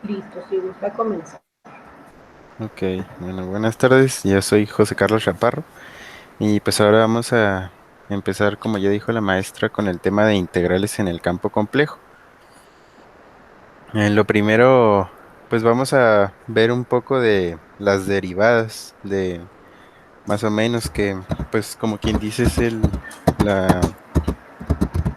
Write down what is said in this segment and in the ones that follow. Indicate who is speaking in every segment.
Speaker 1: Listo, si gusta comenzar.
Speaker 2: Ok, bueno, buenas tardes. Yo soy José Carlos Chaparro y pues ahora vamos a empezar, como ya dijo la maestra, con el tema de integrales en el campo complejo. Lo primero, pues vamos a ver un poco de las derivadas de más o menos que, pues como quien dice es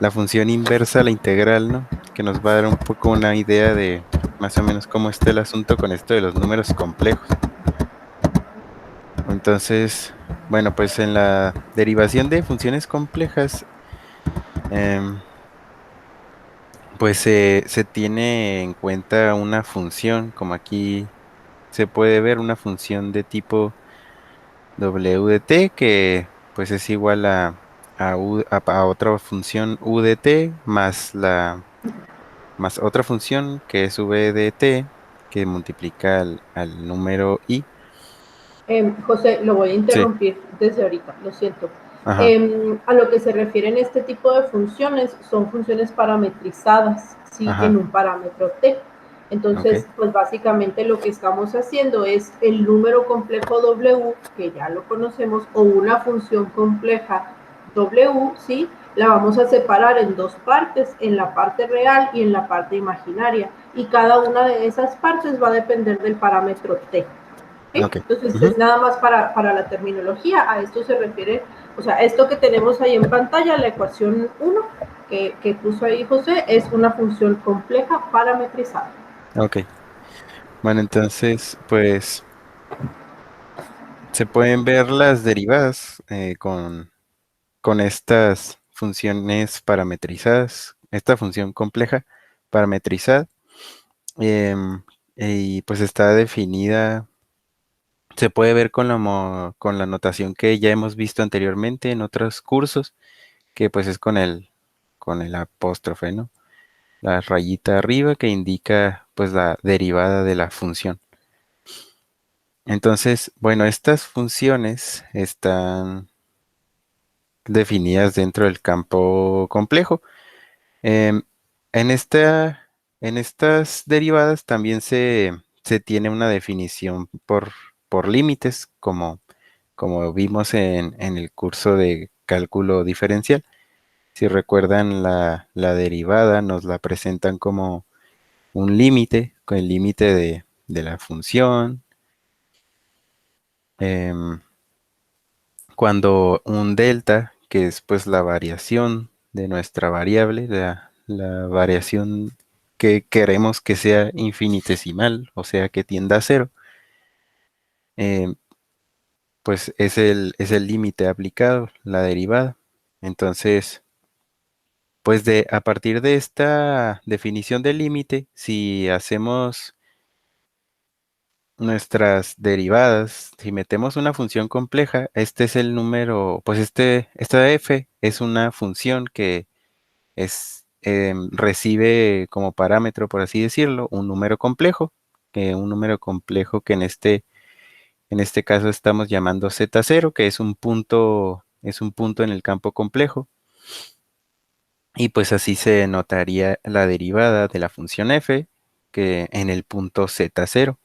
Speaker 2: la función inversa a la integral, ¿no? Que nos va a dar un poco una idea de más o menos cómo está el asunto con esto de los números complejos. Entonces, bueno, pues en la derivación de funciones complejas, em, pues se tiene en cuenta una función, como aquí se puede ver, una función de tipo w de t, que pues es igual a otra función u de t más otra función que es v de t, que multiplica al número i.
Speaker 1: José, lo voy a
Speaker 2: Sí,
Speaker 1: interrumpir desde ahorita, lo siento.
Speaker 2: ajá,
Speaker 1: A lo que se refieren este tipo de funciones son funciones parametrizadas, ¿sí? En
Speaker 2: ajá,
Speaker 1: un parámetro t.
Speaker 2: ok,
Speaker 1: Entonces, pues básicamente lo que estamos haciendo es el número complejo w, que ya lo conocemos, o una función compleja w, ¿sí? La vamos a separar en dos partes, en la parte real y en la parte imaginaria. Y cada una de esas partes va a depender del parámetro t. ¿Sí?
Speaker 2: ok.
Speaker 1: Entonces
Speaker 2: Ujú.
Speaker 1: es nada más para la terminología, a esto se refiere, o sea, esto que tenemos ahí en pantalla, la ecuación 1 que puso ahí José, es una función compleja parametrizada.
Speaker 2: Ok. Bueno, entonces, pues se pueden ver las derivadas con estas funciones parametrizadas, esta función compleja parametrizada, em, y pues está definida, se puede ver con la notación que ya hemos visto anteriormente en otros cursos, que pues es con el apóstrofe, ¿no? La rayita arriba que indica pues la derivada de la función. Entonces, bueno, estas funciones están definidas dentro del campo complejo. Em, en en estas derivadas también se tiene una definición por límites, como vimos en el curso de cálculo diferencial. Si recuerdan la derivada, nos la presentan como un límite, con el límite de la función. em, Cuando un delta, que es pues la variación de nuestra variable, la variación que queremos que sea infinitesimal, o sea que tienda a cero, eh, pues es el límite aplicado, la derivada. Entonces, pues a partir de esta definición del límite, si hacemos nuestras derivadas, si metemos una función compleja, este es el número, pues esta f es una función que recibe como parámetro, por así decirlo, un número complejo, que en este caso estamos llamando z0, que es un punto en el campo complejo, y pues así se notaría la derivada de la función f, que en el punto z0.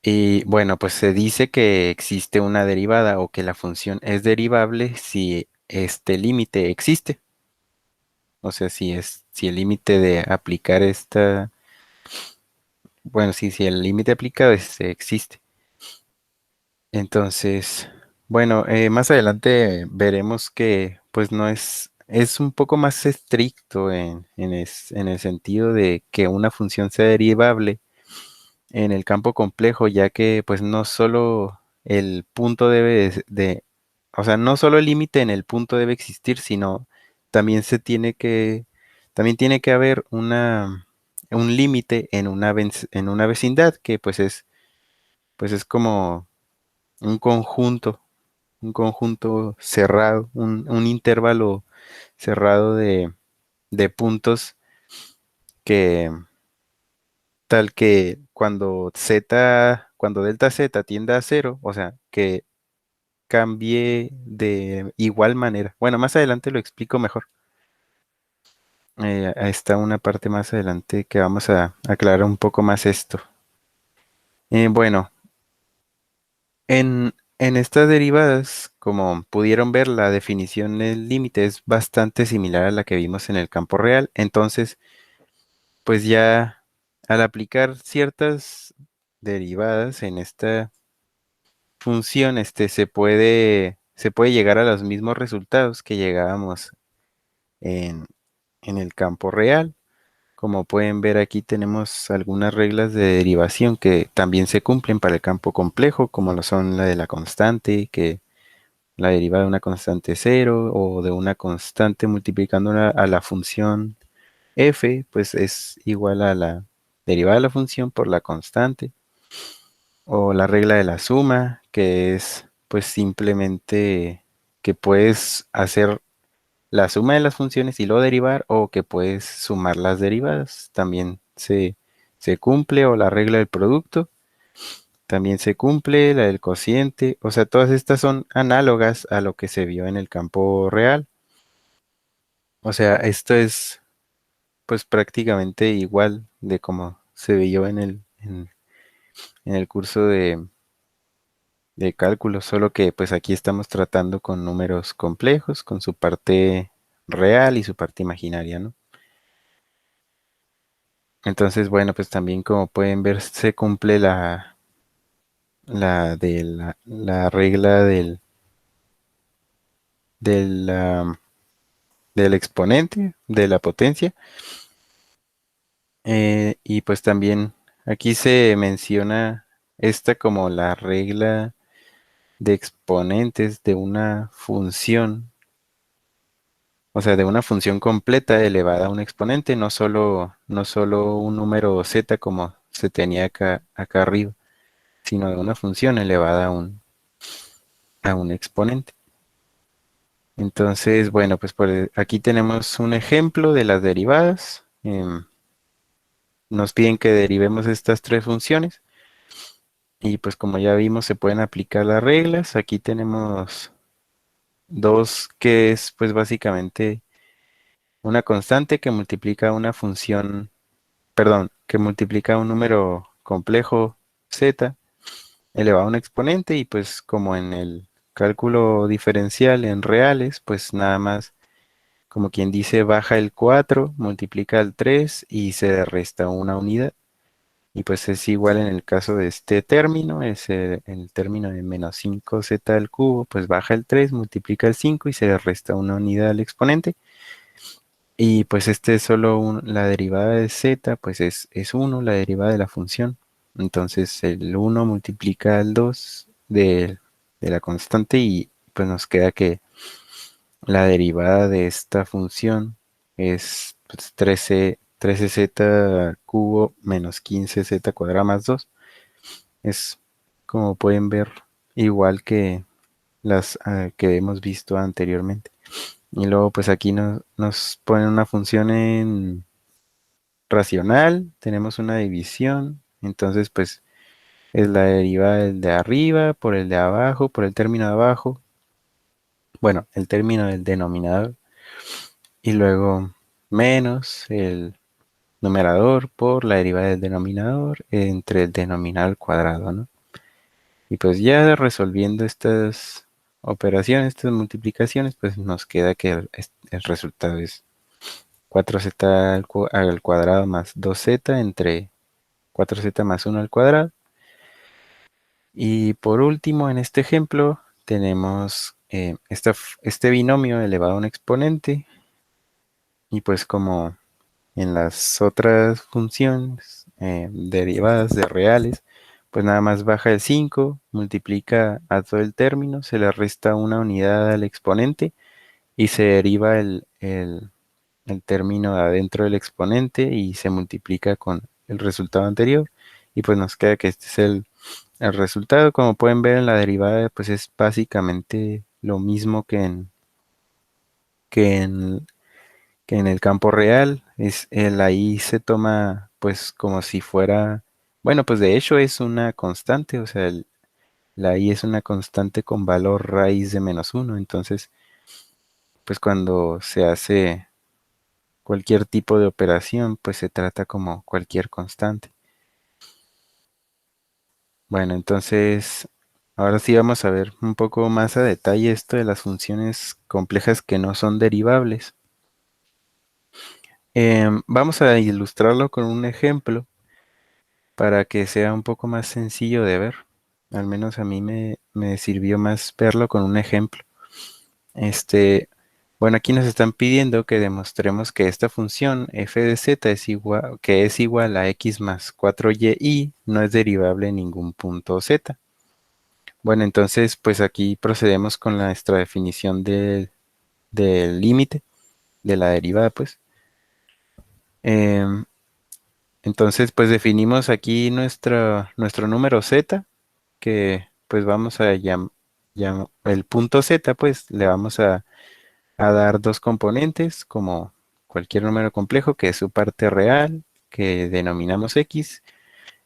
Speaker 2: Y bueno, pues se dice que existe una derivada o que la función es derivable si este límite existe. O sea, si el límite de aplicar bueno, si el límite aplicado existe. Entonces, bueno, más adelante veremos que pues no es un poco más estricto en el sentido de que una función sea derivable en el campo complejo, ya que pues no solo el punto o sea, no solo el límite en el punto debe existir, sino también también tiene que haber un límite en en una vecindad, que pues es como un conjunto cerrado, un intervalo cerrado de puntos que tal que cuando delta z tienda a cero, o sea, que cambie de igual manera. Bueno, más adelante lo explico mejor. está una parte más adelante que vamos a aclarar un poco más esto. Bueno, en estas derivadas, como pudieron ver, la definición del límite es bastante similar a la que vimos en el campo real. Entonces, pues ya al aplicar ciertas derivadas en esta función, se puede llegar a los mismos resultados que llegábamos en, en el campo real. Como pueden ver, aquí tenemos algunas reglas de derivación que también se cumplen para el campo complejo, como lo son la de la constante, que la derivada de una constante cero o de una constante multiplicándola a la función f, pues es igual a la derivada de la función por la constante. O la regla de la suma, que es pues simplemente que puedes hacer la suma de las funciones y luego derivar, o que puedes sumar las derivadas. También se cumple, o la regla del producto. También se cumple la del cociente. O sea, todas estas son análogas a lo que se vio en el campo real. O sea, esto es pues prácticamente igual de como se vio en el curso de cálculo, solo que pues aquí estamos tratando con números complejos, con su parte real y su parte imaginaria, ¿no? Entonces, bueno, pues también como pueden ver, se cumple la regla del, ah, del exponente, de la potencia. Y pues también aquí se menciona esta como la regla de exponentes de una función, o sea, de una función completa elevada a un exponente, no solo un número z como se tenía acá arriba, sino de una función elevada a un exponente. Entonces, bueno, pues aquí tenemos un ejemplo de las derivadas. Nos piden que derivemos estas tres funciones y pues como ya vimos se pueden aplicar las reglas. Aquí tenemos dos que es pues básicamente una constante que multiplica una función, perdón, que multiplica un número complejo z elevado a un exponente, y pues como en el cálculo diferencial en reales, pues nada más como quien dice baja el 4, multiplica el 3 y se le resta una unidad. Y pues es igual en el caso de este término, es el término de menos 5z al cubo, pues baja el 3, multiplica el 5 y se le resta una unidad al exponente. Y pues este es solo la derivada de z, pues es 1, la derivada de la función. Entonces el 1 multiplica el 2 de la constante, y pues nos queda que la derivada de esta función es pues, 13z cubo menos 15z cuadrado más 2. Es, como pueden ver, igual que las que hemos visto anteriormente. Y luego pues aquí nos ponen una función en racional, tenemos una división, entonces pues es la derivada del de arriba por el de abajo, por el término de abajo, bueno, el término del denominador, y luego menos el numerador por la derivada del denominador entre el denominador al cuadrado, ¿no? Y pues ya resolviendo estas operaciones, estas multiplicaciones, pues nos queda que el resultado es 4z al cuadrado más 2z entre 4z más 1 al cuadrado. Y por último, en este ejemplo, tenemos este binomio elevado a un exponente. Y pues como en las otras funciones derivadas de reales, pues nada más baja el 5, multiplica a todo el término, se le resta una unidad al exponente y se deriva el término de adentro del exponente y se multiplica con el resultado anterior, y pues nos queda que este es el resultado. Como pueden ver en la derivada, pues es básicamente lo mismo que en, que en el campo real. Ahí se toma pues como si fuera, bueno, pues de hecho es una constante, o sea, la i es una constante con valor raíz de -1. Entonces, pues cuando se hace cualquier tipo de operación, pues se trata como cualquier constante. Bueno, entonces, ahora sí vamos a ver un poco más a detalle esto de las funciones complejas que no son derivables. Vamos a ilustrarlo con un ejemplo para que sea un poco más sencillo de ver. Al menos a mí me sirvió más verlo con un ejemplo. Bueno, aquí nos están pidiendo que demostremos que esta función f de z es igual a x más 4y no es derivable en ningún punto z. Bueno, entonces pues aquí procedemos con nuestra definición del límite de la derivada, pues. Em, entonces pues definimos aquí nuestro número z, que pues vamos a llamar el punto z, pues le vamos a dar dos componentes como cualquier número complejo, que es su parte real, que denominamos x,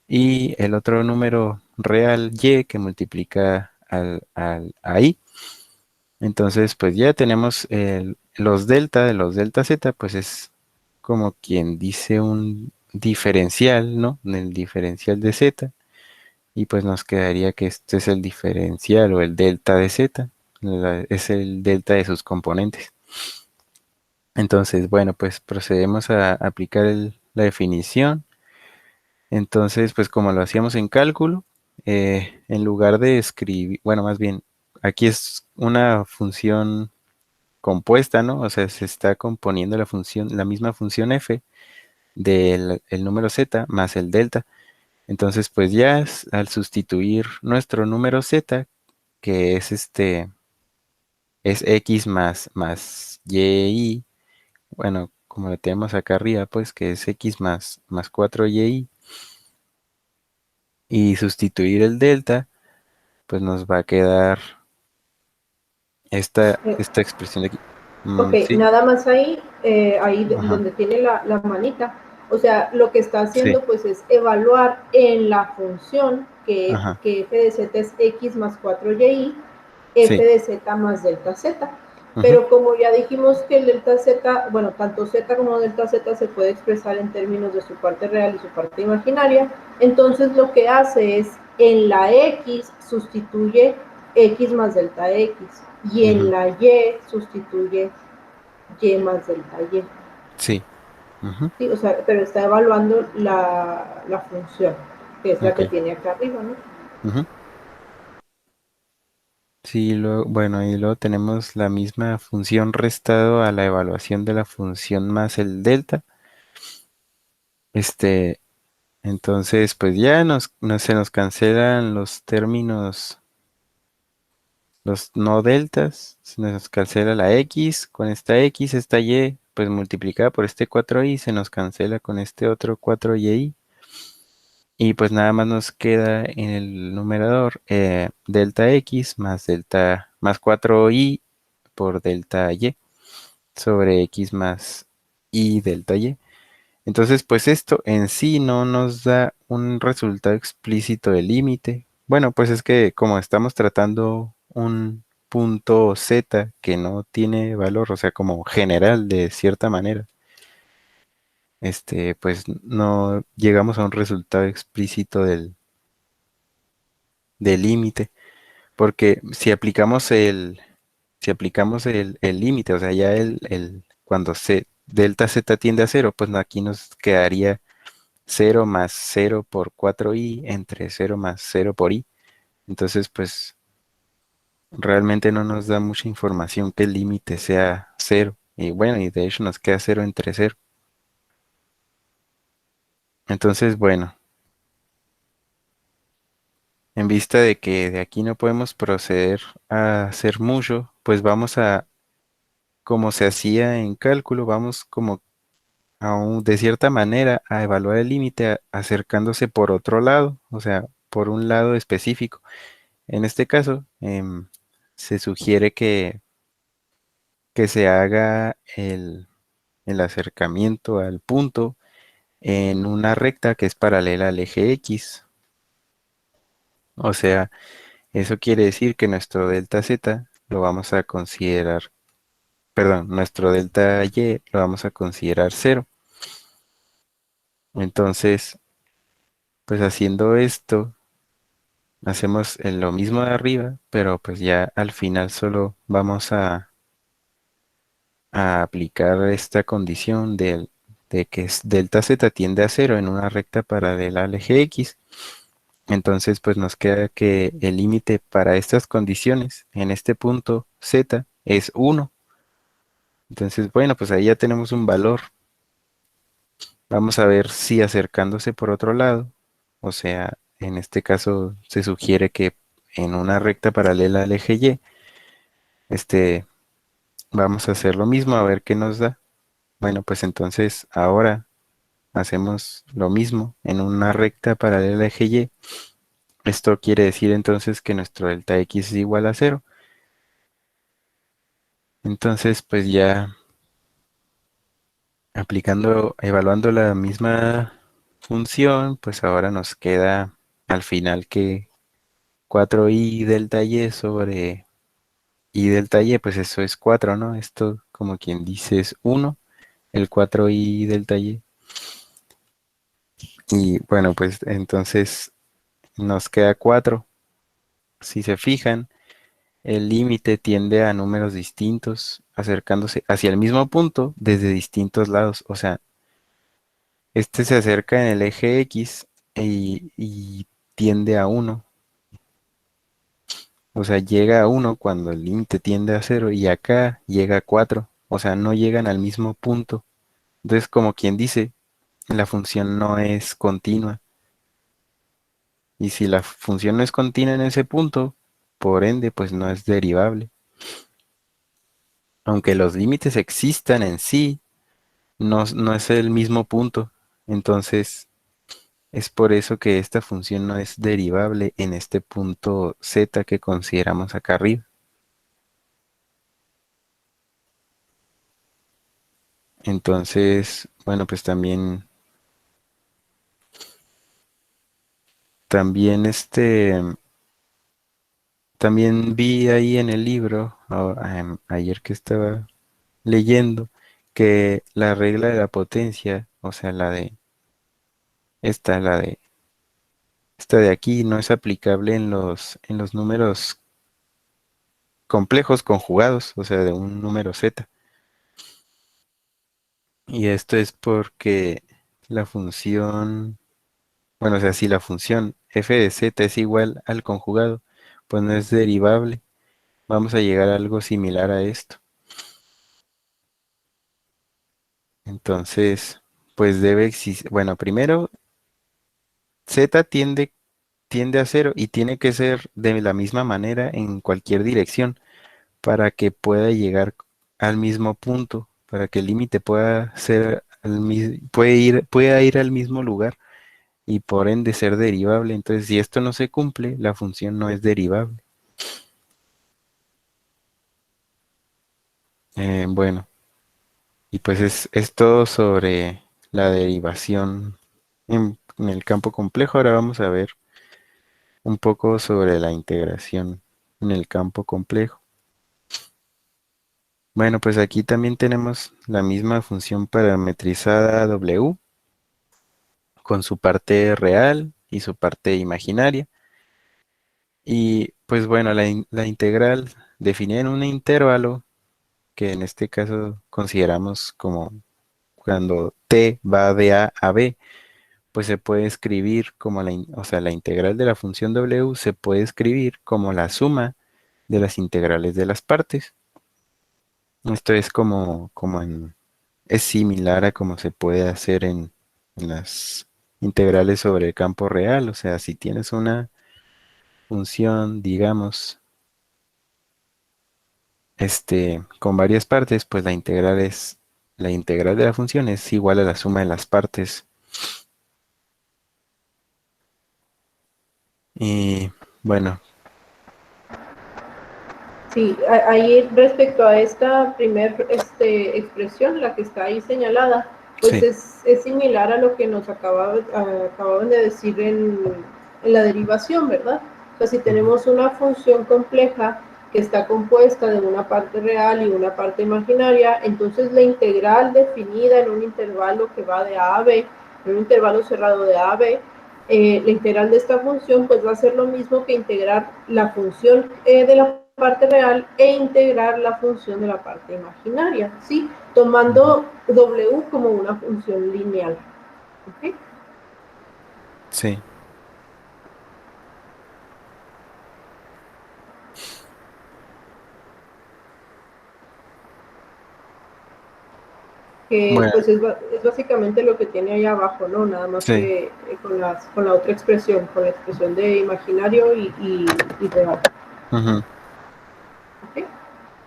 Speaker 2: y el otro número real y, que multiplica a i. Entonces, pues ya tenemos los delta de los delta z, pues es como quien dice un diferencial, ¿no? El diferencial de z, y pues nos quedaría que este es el diferencial o el delta de z, es el delta de sus componentes. Entonces, bueno, pues procedemos a aplicar la definición. Entonces, pues como lo hacíamos en cálculo, en lugar de escribir, bueno, más bien, aquí es una función compuesta, ¿no? O sea, se está componiendo la misma función f del el número z más el delta. Entonces, pues ya al sustituir nuestro número z, que es es x más y, bueno, como lo tenemos acá arriba, pues que es x más 4y, y sustituir el delta, pues nos va a quedar
Speaker 1: Eh,
Speaker 2: esta expresión de aquí.
Speaker 1: Ok,
Speaker 2: Sí,
Speaker 1: nada más ahí,
Speaker 2: ajá,
Speaker 1: donde tiene la manita. O sea, lo que está
Speaker 2: sí,
Speaker 1: haciendo pues es evaluar en la función
Speaker 2: ajá,
Speaker 1: que f de z es x más 4y, f
Speaker 2: sí,
Speaker 1: de z más delta z.
Speaker 2: ujú,
Speaker 1: Pero como ya dijimos que el delta z, bueno, tanto z como delta z se puede expresar en términos de su parte real y su parte imaginaria, entonces lo que hace es en la x sustituye x más delta x y en
Speaker 2: ujú,
Speaker 1: la y sustituye y más delta y.
Speaker 2: sí, ujú,
Speaker 1: Sí, o sea, pero está evaluando la función, que es la
Speaker 2: ok,
Speaker 1: que tiene acá arriba, ¿no?
Speaker 2: ujú. Sí, bueno, y luego tenemos la misma función restado a la evaluación de la función más el delta. Este, entonces, pues ya se nos cancelan los términos, los no deltas, se nos cancela la x, con esta y, pues multiplicada por este 4y, se nos cancela con este otro 4y, y pues nada más nos queda en el numerador delta x más delta más 4y por delta y sobre x más y delta y. Entonces, pues esto en sí no nos da un resultado explícito de límite. Bueno, pues es que como estamos tratando un punto z que no tiene valor, o sea, como general de cierta manera, pues no llegamos a un resultado explícito del límite, porque si aplicamos el límite, o sea, ya cuando delta z tiende a cero, pues no, aquí nos quedaría cero más cero por 4i entre cero más cero por i. Entonces, pues realmente no nos da mucha información que el límite sea cero. Y bueno, y de hecho nos queda cero entre cero. Entonces, bueno, en vista de que de aquí no podemos proceder a hacer mucho, pues vamos como se hacía en cálculo, vamos como de cierta manera a evaluar el límite acercándose por otro lado, o sea, por un lado específico. En este caso, se sugiere que se haga el acercamiento al punto en una recta que es paralela al eje X. O sea, eso quiere decir que nuestro delta Z lo vamos a considerar perdón, nuestro delta y lo vamos a considerar cero. Entonces, pues haciendo esto, hacemos lo mismo de arriba, pero pues ya al final solo vamos a aplicar esta condición de que delta z tiende a cero en una recta paralela al eje X. Entonces, pues nos queda que el límite para estas condiciones en este punto z es 1. Entonces, bueno, pues ahí ya tenemos un valor. Vamos a ver si acercándose por otro lado, o sea, en este caso se sugiere que en una recta paralela al eje Y, este, vamos a hacer lo mismo, a ver qué nos da. Bueno, pues entonces ahora hacemos lo mismo en una recta paralela al eje Y. Esto quiere decir entonces que nuestro delta X es igual a cero. Entonces, pues ya evaluando la misma función, pues ahora nos queda al final que 4i delta y sobre i delta y, pues eso es 4, ¿no? Esto, como quien dice, es 1, el 4i delta y. Y bueno, pues entonces nos queda 4. Si se fijan, el límite tiende a números distintos, acercándose hacia el mismo punto desde distintos lados. O sea, este se acerca en el eje X y tiende a 1. O sea, llega a 1 cuando el límite tiende a cero y acá llega a 4. O sea, no llegan al mismo punto. Entonces, como quien dice, la función no es continua. Y si la función no es continua en ese punto, por ende, pues no es derivable. Aunque los límites existan en sí, no es el mismo punto. Entonces, es por eso que esta función no es derivable en este punto z que consideramos acá arriba. Entonces, bueno, pues también también vi ahí en el libro, ayer que estaba leyendo, que la regla de la potencia, o sea, esta, la de esta de aquí, no es aplicable en los números complejos conjugados, o sea, de un número z. Y esto es porque la función, bueno, o sea, si la función f de z es igual al conjugado, pues no es derivable. Vamos a llegar a algo similar a esto. Entonces, pues debe existir, bueno, primero z tiende a cero y tiene que ser de la misma manera en cualquier dirección para que pueda llegar al mismo punto, para que el límite pueda ser pueda ir al mismo lugar y por ende ser derivable. Entonces, si esto no se cumple, la función no es derivable. Bueno, y pues es todo sobre la derivación en el campo complejo. Ahora vamos a ver un poco sobre la integración en el campo complejo. Bueno, pues aquí también tenemos la misma función parametrizada W con su parte real y su parte imaginaria. Y pues bueno, la integral definida en un intervalo, que en este caso consideramos como cuando t va de A a B, pues se puede escribir como o sea, la integral de la función W se puede escribir como la suma de las integrales de las partes. Esto es es similar a como se puede hacer en las integrales sobre el campo real. O sea, si tienes una función, digamos, con varias partes, pues la integral de la función es igual a la suma de las partes. Y bueno,
Speaker 1: Sí, ahí respecto a esta primer expresión, la que está ahí señalada, pues
Speaker 2: sí,
Speaker 1: es similar a lo que nos acababan de decir en la derivación, ¿verdad? O sea, si
Speaker 2: ujú,
Speaker 1: tenemos una función compleja que está compuesta de una parte real y una parte imaginaria, entonces la integral definida en un intervalo que va de A a B, en un intervalo cerrado de A a B, la integral de esta función pues va a ser lo mismo que integrar la función de la parte real e integrar la función de la parte imaginaria, ¿sí?
Speaker 2: Ujú.
Speaker 1: Tomando W como una función lineal. ¿Okay?
Speaker 2: Sí,
Speaker 1: Que
Speaker 2: bueno,
Speaker 1: pues es básicamente lo que tiene ahí abajo, ¿no? Nada más
Speaker 2: sí,
Speaker 1: que con la otra expresión, con la expresión de imaginario y real.
Speaker 2: ujú,
Speaker 1: ¿Okay?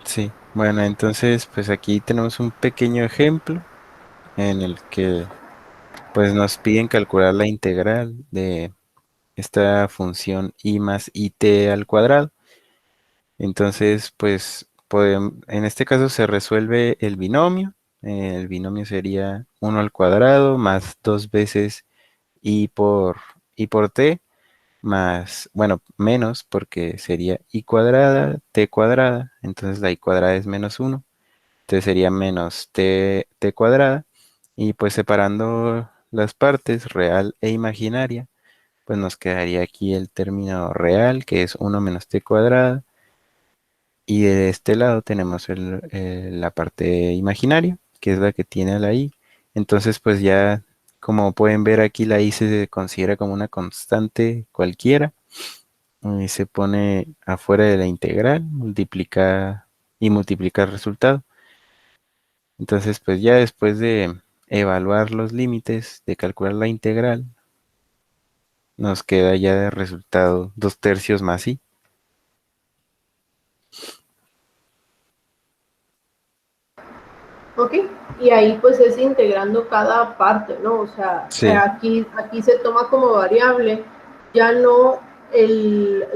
Speaker 2: sí. Bueno, entonces, pues aquí tenemos un pequeño ejemplo en el que, pues, nos piden calcular la integral de esta función i más it al cuadrado. Entonces, pues, en este caso se resuelve el binomio. El binomio sería uno al cuadrado más dos veces i por t, más, bueno, menos porque sería i cuadrada, t cuadrada. Entonces la i cuadrada es menos uno. Entonces sería menos t cuadrada. Y pues separando las partes, real e imaginaria, pues nos quedaría aquí el término real, que es uno menos t cuadrada. Y de este lado tenemos la parte imaginaria, que es la que tiene la i. Entonces, pues ya, como pueden ver aquí, la i se considera como una constante cualquiera y se pone afuera de la integral, multiplica y multiplica el resultado. Entonces, pues ya después de evaluar los límites, de calcular la integral, nos queda ya de resultado 2/3 más i.
Speaker 1: ¿Ok? Y ahí pues es integrando cada parte, ¿no? O sea,
Speaker 2: Sí,
Speaker 1: aquí se toma como variable ya no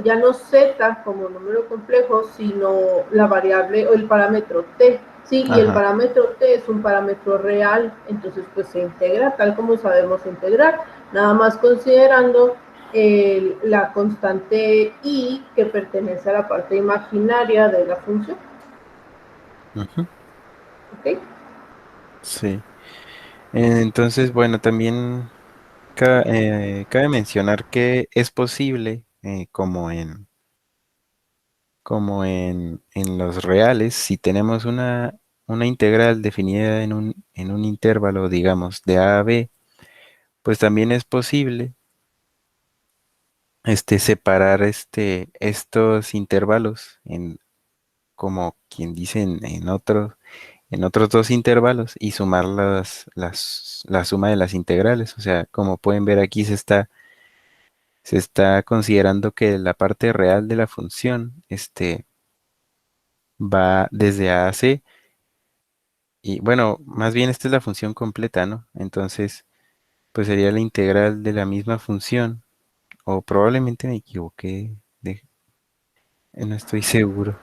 Speaker 1: ya no z como número complejo, sino la variable o el parámetro t, ¿sí? Y el
Speaker 2: ajá.
Speaker 1: parámetro t es un parámetro real, entonces pues se integra tal como sabemos integrar, nada más considerando la constante i que pertenece a la parte imaginaria de la función,
Speaker 2: Ujú,
Speaker 1: ¿ok?
Speaker 2: sí. Entonces, bueno, también cabe mencionar que es posible, como en los reales, si tenemos una integral definida en un intervalo, digamos, de a b, pues también es posible separar estos intervalos como quien dice, en otros dos intervalos y sumar la suma de las integrales. O sea, como pueden ver aquí se está considerando que la parte real de la función va desde a c. Y bueno, más bien esta es la función completa, ¿no? Entonces, pues sería la integral de la misma función. O probablemente me equivoqué. No estoy seguro.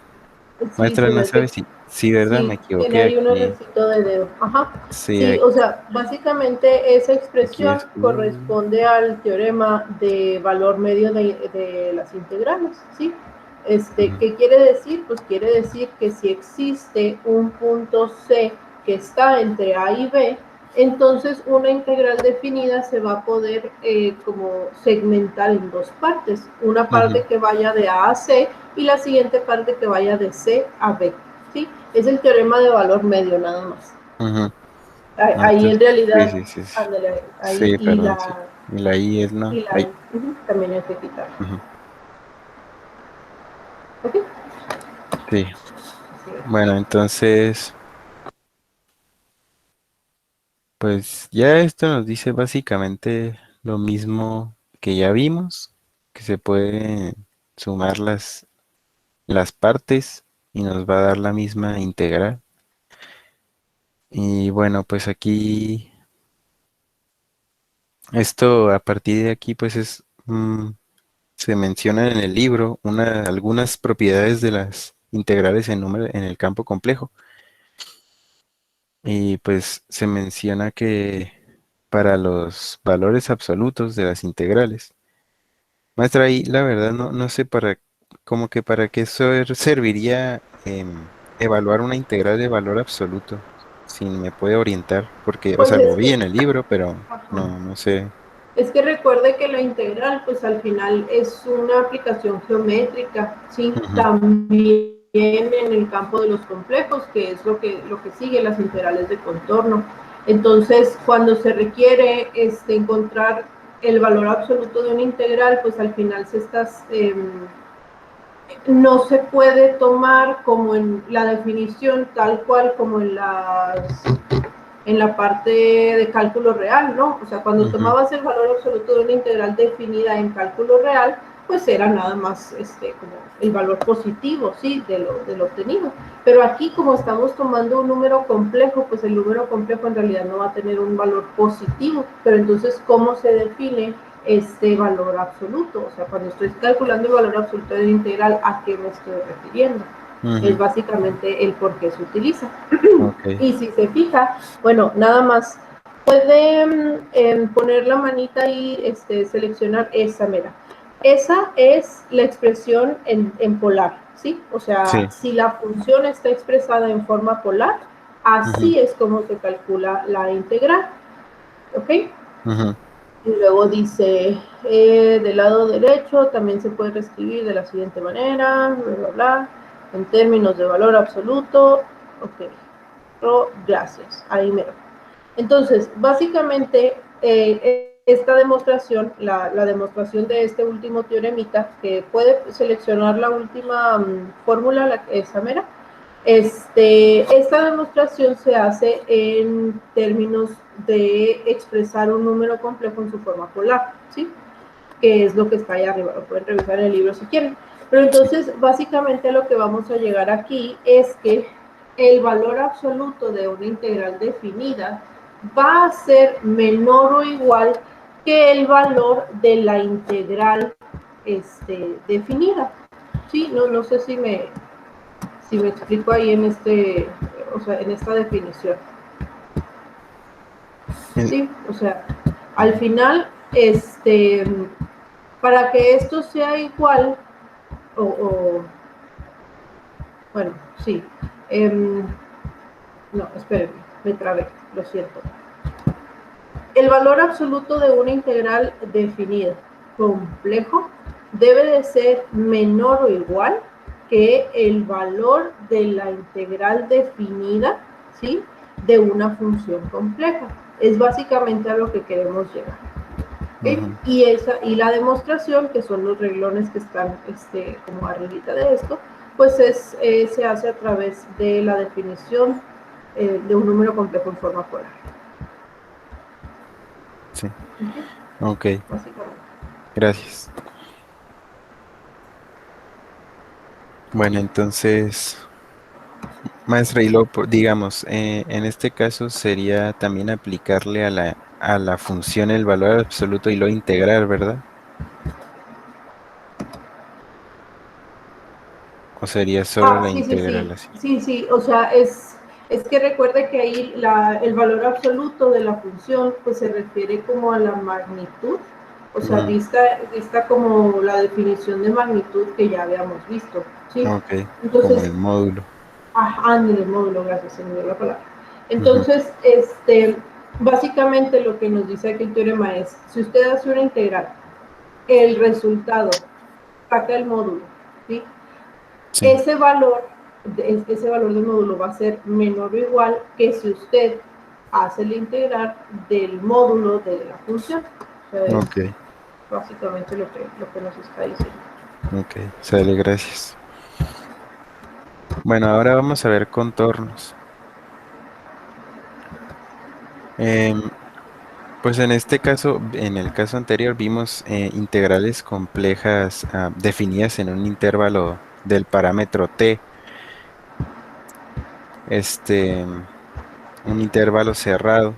Speaker 1: Sí,
Speaker 2: Maestra,
Speaker 1: se me
Speaker 2: no
Speaker 1: hace
Speaker 2: sabe si verdad me
Speaker 1: sí, tiene
Speaker 2: equivoqué
Speaker 1: ahí un
Speaker 2: aquí.
Speaker 1: errorcito de dedo. Ajá.
Speaker 2: Sí,
Speaker 1: Sí, o sea, básicamente esa
Speaker 2: aquí
Speaker 1: expresión
Speaker 2: es.
Speaker 1: corresponde al teorema de valor medio de las integrales, ¿sí?
Speaker 2: Ujú,
Speaker 1: ¿Qué quiere decir? Pues quiere decir que si existe un punto C que está entre A y B, entonces una integral definida se va a poder como segmentar en dos partes. Una
Speaker 2: ujú,
Speaker 1: parte que vaya de A a C y la siguiente parte que vaya de C a B. ¿Sí? Es el teorema de valor medio nada más.
Speaker 2: ujú. No,
Speaker 1: Ahí en
Speaker 2: entonces, sí,
Speaker 1: realidad,
Speaker 2: sí, sí, sí,
Speaker 1: ándale, ahí
Speaker 2: sí, perdón, sí. Y la I es
Speaker 1: y
Speaker 2: no.
Speaker 1: la
Speaker 2: Ay,
Speaker 1: también hay que quitar.
Speaker 2: ujú,
Speaker 1: ¿Ok?
Speaker 2: sí.
Speaker 1: Sí.
Speaker 2: Bueno, entonces, pues ya esto nos dice básicamente lo mismo que ya vimos, que se puede sumar las partes y nos va a dar la misma integral. Y bueno, pues aquí, esto a partir de aquí, pues se menciona en el libro algunas propiedades de las integrales en el campo complejo. Y pues se menciona que para los valores absolutos de las integrales, maestra, ahí la verdad no sé como que para qué serviría evaluar una integral de valor absoluto, si me puede orientar, porque, o
Speaker 1: Pues
Speaker 2: sea, lo
Speaker 1: es
Speaker 2: vi
Speaker 1: que,
Speaker 2: en el libro, pero
Speaker 1: ajá.
Speaker 2: no sé.
Speaker 1: Es que recuerde que la integral, pues al final es una aplicación geométrica, ¿sí?
Speaker 2: Ujú,
Speaker 1: También en el campo de los complejos, que es lo que sigue las integrales de contorno. Entonces, cuando se requiere encontrar el valor absoluto de una integral, pues al final no se puede tomar como en la definición tal cual como en la parte de cálculo real, ¿no? O sea, cuando
Speaker 2: ujú,
Speaker 1: tomabas el valor absoluto de una integral definida en cálculo real, pues era nada más como el valor positivo, ¿sí? De lo obtenido. Pero aquí, como estamos tomando un número complejo, pues el número complejo en realidad no va a tener un valor positivo. Pero entonces, ¿cómo se define este valor absoluto? O sea, cuando estoy calculando el valor absoluto de una integral, ¿a qué me estoy refiriendo? Es
Speaker 2: ujú,
Speaker 1: básicamente el por qué se utiliza.
Speaker 2: ok,
Speaker 1: Y si se fija, bueno, nada más puede poner la manita y seleccionar esa mera. Esa es la expresión en polar, ¿sí? O sea,
Speaker 2: sí,
Speaker 1: si la función está expresada en forma polar,
Speaker 2: ujú,
Speaker 1: así es como se calcula la integral, ¿ok?
Speaker 2: ujú,
Speaker 1: Y luego dice, del lado derecho también se puede reescribir de la siguiente manera, bla, bla, bla, en términos de valor absoluto, ok, gracias, ahí mero. Entonces, básicamente, esta demostración, la demostración de este último teoremita, que puede seleccionar la última fórmula, esa mera, esta demostración se hace en términos de expresar un número complejo en su forma polar, ¿sí? Que es lo que está ahí arriba, lo pueden revisar en el libro si quieren. Pero
Speaker 2: sí,
Speaker 1: entonces, básicamente lo que vamos a llegar aquí es que el valor absoluto de una integral definida va a ser menor o igual que el valor de la integral definida. Sí, no sé si me explico ahí o sea, en esta definición.
Speaker 2: eh,
Speaker 1: Sí, o sea, al
Speaker 2: ujú,
Speaker 1: final, para que esto sea igual, bueno, sí, no, espérenme, me trabé, lo siento. El valor absoluto de una integral definida complejo debe de ser menor o igual que el valor de la integral definida, ¿sí? De una función compleja. Es básicamente a lo que queremos llegar. ¿Okay?
Speaker 2: ujú,
Speaker 1: Y la demostración, que son los reglones que están como arribita de esto, pues se hace a través de la definición de un número complejo en forma polar.
Speaker 2: sí,
Speaker 1: ¿Okay?
Speaker 2: ok,
Speaker 1: Básicamente.
Speaker 2: gracias. Bueno, entonces, maestra, y luego, digamos, en este caso sería también aplicarle a la función el valor absoluto y lo integrar, ¿verdad? ¿O sería solo
Speaker 1: Ah,
Speaker 2: la
Speaker 1: sí, sí, sí,
Speaker 2: integral así?
Speaker 1: sí, sí, o sea, es que recuerde que ahí el valor absoluto de la función pues se refiere como a la magnitud, o sea,
Speaker 2: Ujú,
Speaker 1: vista como la definición de magnitud que ya habíamos visto, ¿sí?
Speaker 2: ok, como
Speaker 1: Entonces,
Speaker 2: el módulo.
Speaker 1: en el módulo, gracias, se me dio la palabra.
Speaker 2: Ujú,
Speaker 1: Entonces, básicamente lo que nos dice aquí el teorema es, si usted hace una integral, el resultado saca el módulo, ¿sí?
Speaker 2: sí,
Speaker 1: ese valor del módulo va a ser menor o igual que si usted hace el integral del módulo de la función. O sea, es
Speaker 2: ok,
Speaker 1: básicamente lo que nos está diciendo.
Speaker 2: ok, sale, gracias. Bueno, ahora vamos a ver contornos. Em, pues en este caso, en el caso anterior, vimos integrales complejas definidas en un intervalo del parámetro t, un intervalo cerrado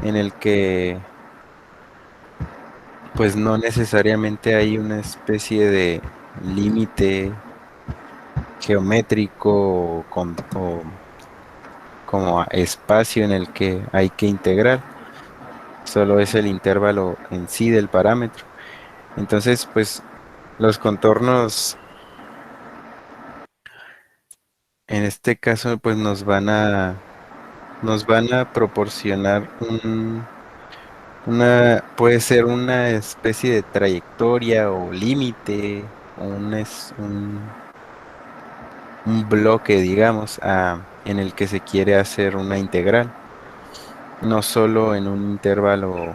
Speaker 2: en el que pues no necesariamente hay una especie de límite geométrico o como espacio en el que hay que integrar, solo es el intervalo en sí del parámetro. Entonces, pues los contornos, en este caso, pues nos van a proporcionar puede ser una especie de trayectoria o límite, o un bloque, digamos, en el que se quiere hacer una integral, no solo en un intervalo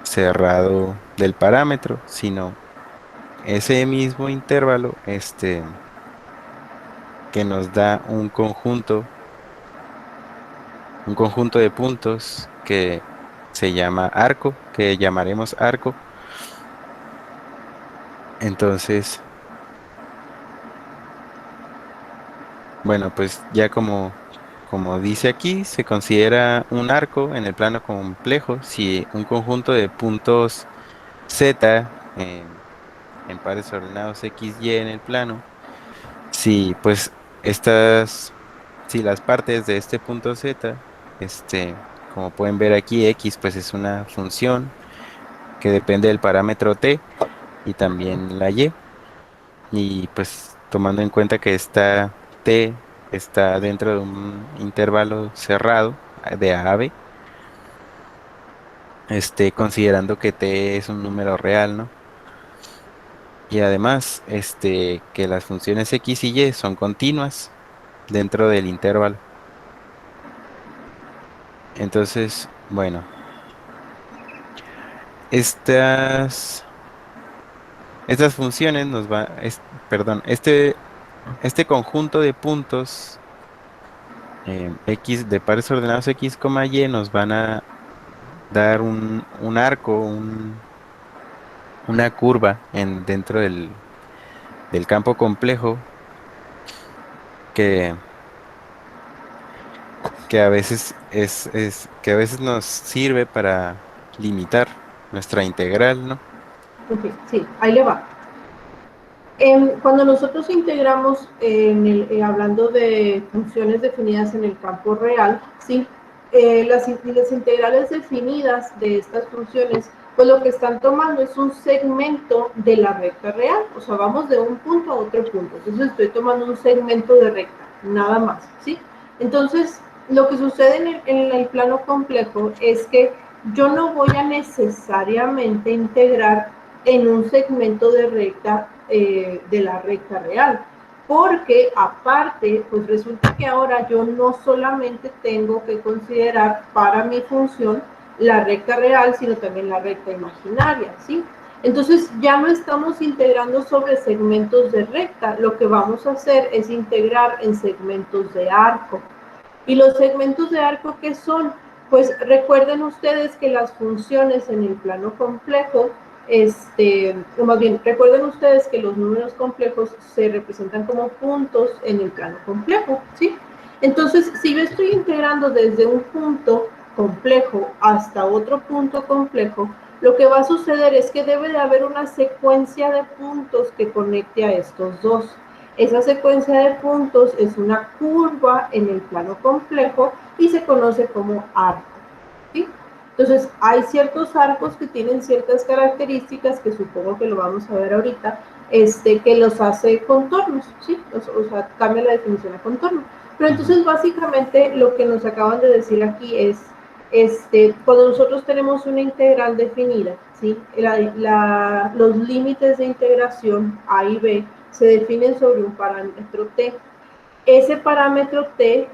Speaker 2: cerrado del parámetro, sino ese mismo intervalo, que nos da un conjunto de puntos que se llama arco, que llamaremos arco. Entonces, bueno, pues ya como dice aquí, se considera un arco en el plano complejo si un conjunto de puntos Z en pares ordenados X, Y en el plano, si pues si las partes de este punto Z, como pueden ver aquí, X pues es una función que depende del parámetro T y también la Y. Y pues tomando en cuenta que esta T está dentro de un intervalo cerrado de A a B, considerando que T es un número real, ¿no? Y además, que las funciones X y Y son continuas dentro del intervalo. Entonces, bueno, estas, estas funciones perdón, este conjunto de puntos X de pares ordenados X, Y nos van a dar un arco, una curva dentro del campo complejo que, que a veces que a veces nos sirve para limitar nuestra integral, ¿no?
Speaker 1: Ok, sí, ahí le va. Cuando nosotros integramos, hablando de funciones definidas en el campo real, ¿sí? Las integrales definidas de estas funciones, pues lo que están tomando es un segmento de la recta real, o sea, vamos de un punto a otro punto, entonces estoy tomando un segmento de recta, nada más, ¿sí? Entonces, lo que sucede en el plano complejo es que yo no voy a necesariamente integrar en un segmento de recta de la recta real, porque aparte, pues resulta que ahora yo no solamente tengo que considerar para mi función la recta real, sino también la recta imaginaria, ¿sí? Entonces ya no estamos integrando sobre segmentos de recta, lo que vamos a hacer es integrar en segmentos de arco. ¿Y los segmentos de arco qué son? Pues recuerden ustedes que las funciones en el plano complejo, o más bien, recuerden ustedes que los números complejos se representan como puntos en el plano complejo, ¿sí? Entonces, si yo estoy integrando desde un punto complejo hasta otro punto complejo, lo que va a suceder es que debe de haber una secuencia de puntos que conecte a estos dos. Esa secuencia de puntos es una curva en el plano complejo y se conoce como arco, ¿sí? Entonces, hay ciertos arcos que tienen ciertas características, que supongo que lo vamos a ver ahorita, que los hace contornos, ¿sí? O sea, cambia la definición a contorno. Pero
Speaker 2: Ujú.
Speaker 1: entonces, básicamente, lo que nos acaban de decir aquí es, cuando nosotros tenemos una integral definida, ¿sí? Los límites de integración A y B se definen sobre un parámetro T. Ese parámetro T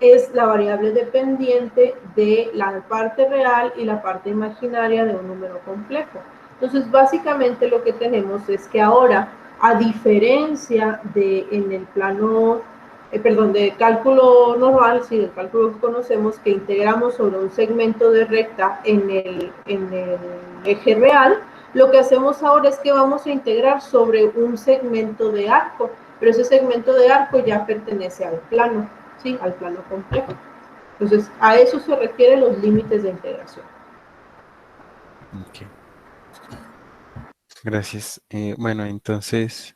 Speaker 1: es la variable dependiente de la parte real y la parte imaginaria de un número complejo. Entonces, básicamente lo que tenemos es que ahora, a diferencia de en el plano, perdón, de cálculo normal, sí, del cálculo que conocemos, que integramos sobre un segmento de recta en el eje real, lo que hacemos ahora es que vamos a integrar sobre un segmento de arco, pero ese segmento de arco ya pertenece al plano, ¿sí? Al plano complejo. Entonces, a eso se refieren los límites de integración.
Speaker 2: Ok, gracias. Bueno, entonces,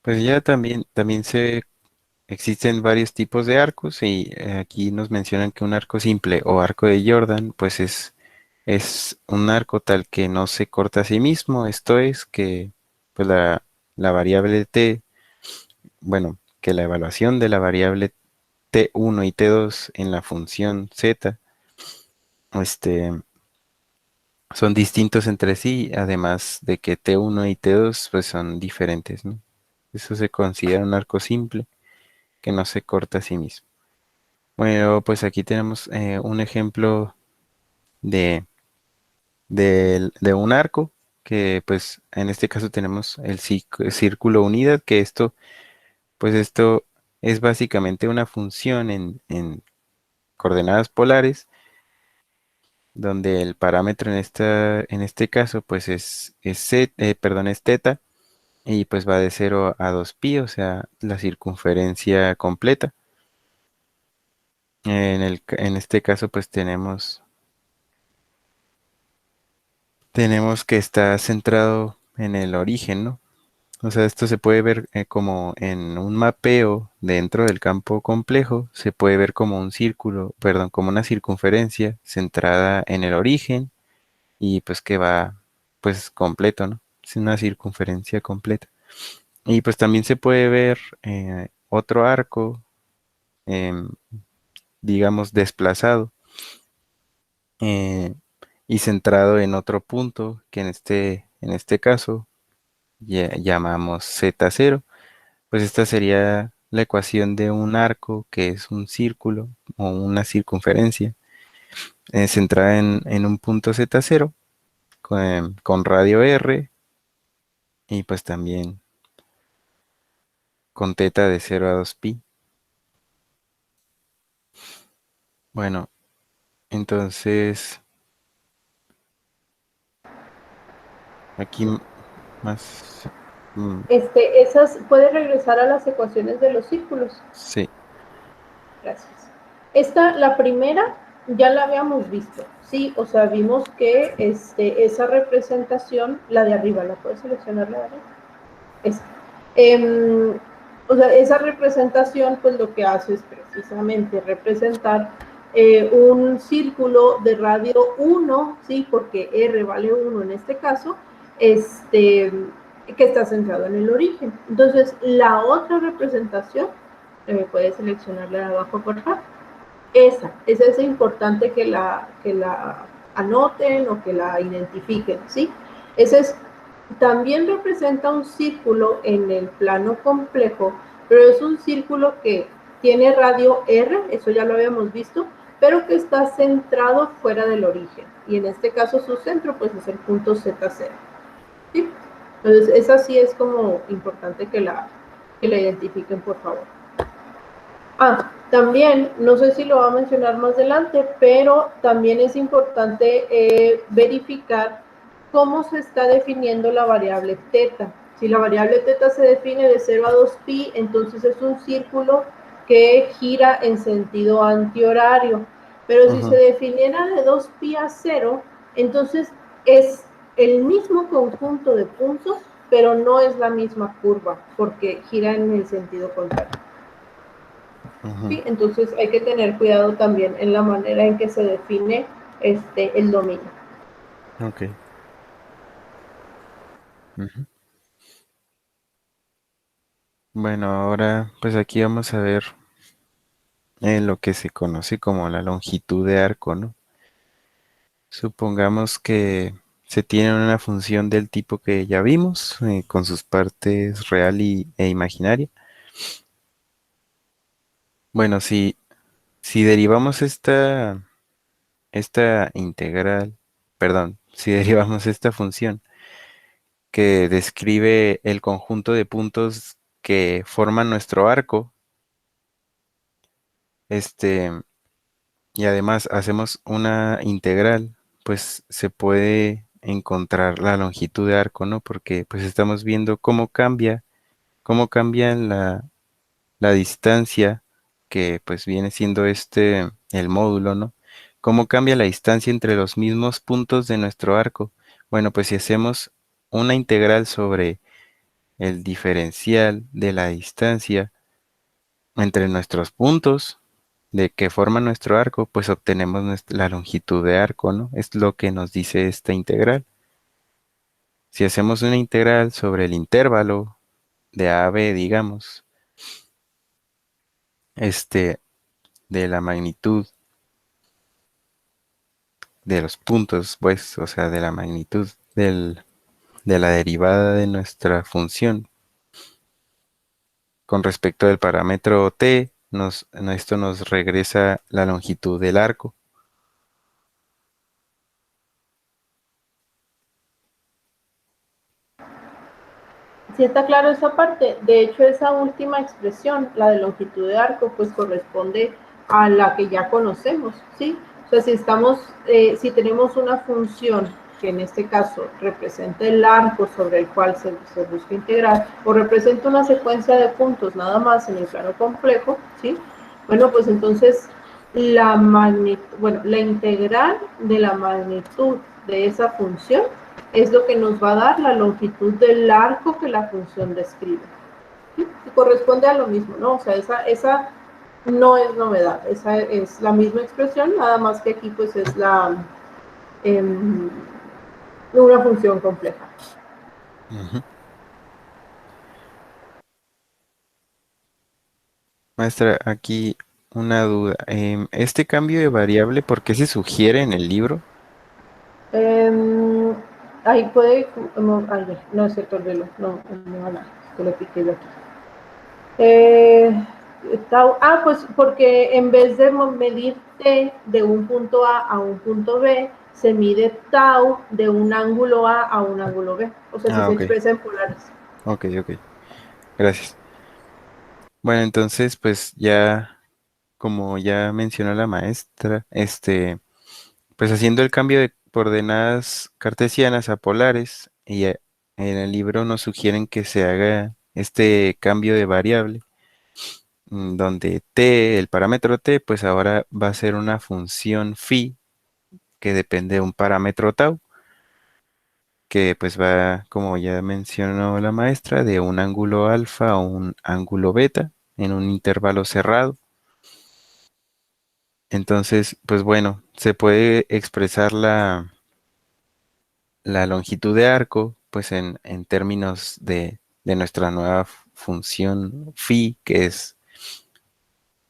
Speaker 2: pues ya también existen varios tipos de arcos y aquí nos mencionan que un arco simple o arco de Jordan, pues es un arco tal que no se corta a sí mismo, esto es que pues la variable t, bueno, que la evaluación de la variable t1 y t2 en la función z, este, son distintos entre sí, además de que t1 y t2 pues son diferentes, ¿no? Eso se considera un arco simple que no se corta a sí mismo. Bueno, pues aquí tenemos un ejemplo de, de un arco que pues en este caso tenemos el círculo unidad, que esto pues esto es básicamente una función en coordenadas polares donde el parámetro en este caso pues perdón, es teta y pues va de 0 a 2 pi, o sea, la circunferencia completa. En este caso pues tenemos que está centrado en el origen, ¿no? O sea, esto se puede ver como en un mapeo dentro del campo complejo, se puede ver como un círculo, perdón, como una circunferencia centrada en el origen y pues que va pues completo, ¿no? Es una circunferencia completa. Y pues también se puede ver otro arco, em, digamos, desplazado eh, y centrado en otro punto que en este caso llamamos z0. Pues esta sería la ecuación de un arco que es un círculo o una circunferencia centrada en un punto z0 con radio r y pues también con teta de 0 a 2 pi. Bueno, entonces aquí más... mm,
Speaker 1: Esas, puede regresar a las ecuaciones de los círculos.
Speaker 2: sí,
Speaker 1: Gracias. La primera, ya la habíamos visto, sí, o sea, vimos que esa representación, la de arriba, ¿la puedes seleccionar la de arriba? Esa. O sea, esa representación, pues lo que hace es precisamente representar un círculo de radio 1, ¿sí? Porque R vale 1 en este caso, que está centrado en el origen. Entonces, la otra representación, puedes seleccionarla de abajo, por favor. Esa es importante que la anoten o que la identifiquen, ¿sí? Ese es, también representa un círculo en el plano complejo, pero es un círculo que tiene radio R, eso ya lo habíamos visto, pero que está centrado fuera del origen. Y en este caso su centro pues es el punto Z0. ¿Sí? Entonces esa sí es como importante que la identifiquen, por favor. También, no sé si lo va a mencionar más adelante, pero también es importante verificar cómo se está definiendo la variable teta. Si la variable teta se define de 0 a 2pi, entonces es un círculo que gira en sentido antihorario. Pero si se
Speaker 2: ujú,
Speaker 1: definiera de 2pi a 0, entonces es el mismo conjunto de puntos, pero no es la misma curva, porque gira en el sentido contrario.
Speaker 2: ujú,
Speaker 1: ¿Sí? Entonces hay que tener cuidado también en la manera en que se define el dominio.
Speaker 2: ok. Ujú. Bueno, ahora pues aquí vamos a ver lo que se conoce como la longitud de arco, ¿no? Supongamos que se tiene una función del tipo que ya vimos, con sus partes real e imaginaria. Bueno, si derivamos esta integral, perdón, si derivamos esta función que describe el conjunto de puntos que forman nuestro arco, este, y además hacemos una integral, pues se puede encontrar la longitud de arco, ¿no? Porque pues estamos viendo cómo cambia la distancia que pues viene siendo el módulo, ¿no? Cómo cambia la distancia entre los mismos puntos de nuestro arco. Bueno, pues si hacemos una integral sobre el diferencial de la distancia entre nuestros puntos, de que forma nuestro arco, pues obtenemos la longitud de arco, ¿no? Es lo que nos dice esta integral. Si hacemos una integral sobre el intervalo de a a b, digamos, este, de la magnitud de los puntos, pues, o sea, de la magnitud de la derivada de nuestra función con respecto del parámetro t, esto nos regresa la longitud del arco.
Speaker 1: Si está claro esa parte, de hecho esa última expresión, la de longitud de arco, pues corresponde a la que ya conocemos, ¿sí? O sea, si tenemos una función que en este caso representa el arco sobre el cual se busca integrar, o representa una secuencia de puntos nada más en el plano complejo, ¿sí? Bueno, pues entonces la integral de la magnitud de esa función es lo que nos va a dar la longitud del arco que la función describe. ¿Sí? Y corresponde a lo mismo, ¿no? O sea, esa no es novedad, esa es la misma expresión, nada más que aquí pues es una función compleja.
Speaker 2: Ujú. Maestra, aquí una duda. ¿Este cambio de variable, por qué se sugiere en el libro?
Speaker 1: Ahí puede, no es cierto, olvídalo, no, que lo piqué yo aquí. Pues porque en vez de medir t de un punto A un punto B, se mide tau de un ángulo A un ángulo B. O sea, si
Speaker 2: Ah,
Speaker 1: se
Speaker 2: ok,
Speaker 1: expresa en polares.
Speaker 2: ok, gracias. Bueno, entonces, pues ya, como ya mencionó la maestra, pues haciendo el cambio de coordenadas cartesianas a polares, y en el libro nos sugieren que se haga este cambio de variable, donde t, el parámetro t, pues ahora va a ser una función phi que depende de un parámetro tau, que pues va, como ya mencionó la maestra, de un ángulo alfa a un ángulo beta en un intervalo cerrado. Entonces, pues bueno, se puede expresar la longitud de arco, pues en términos de nuestra nueva función phi, que es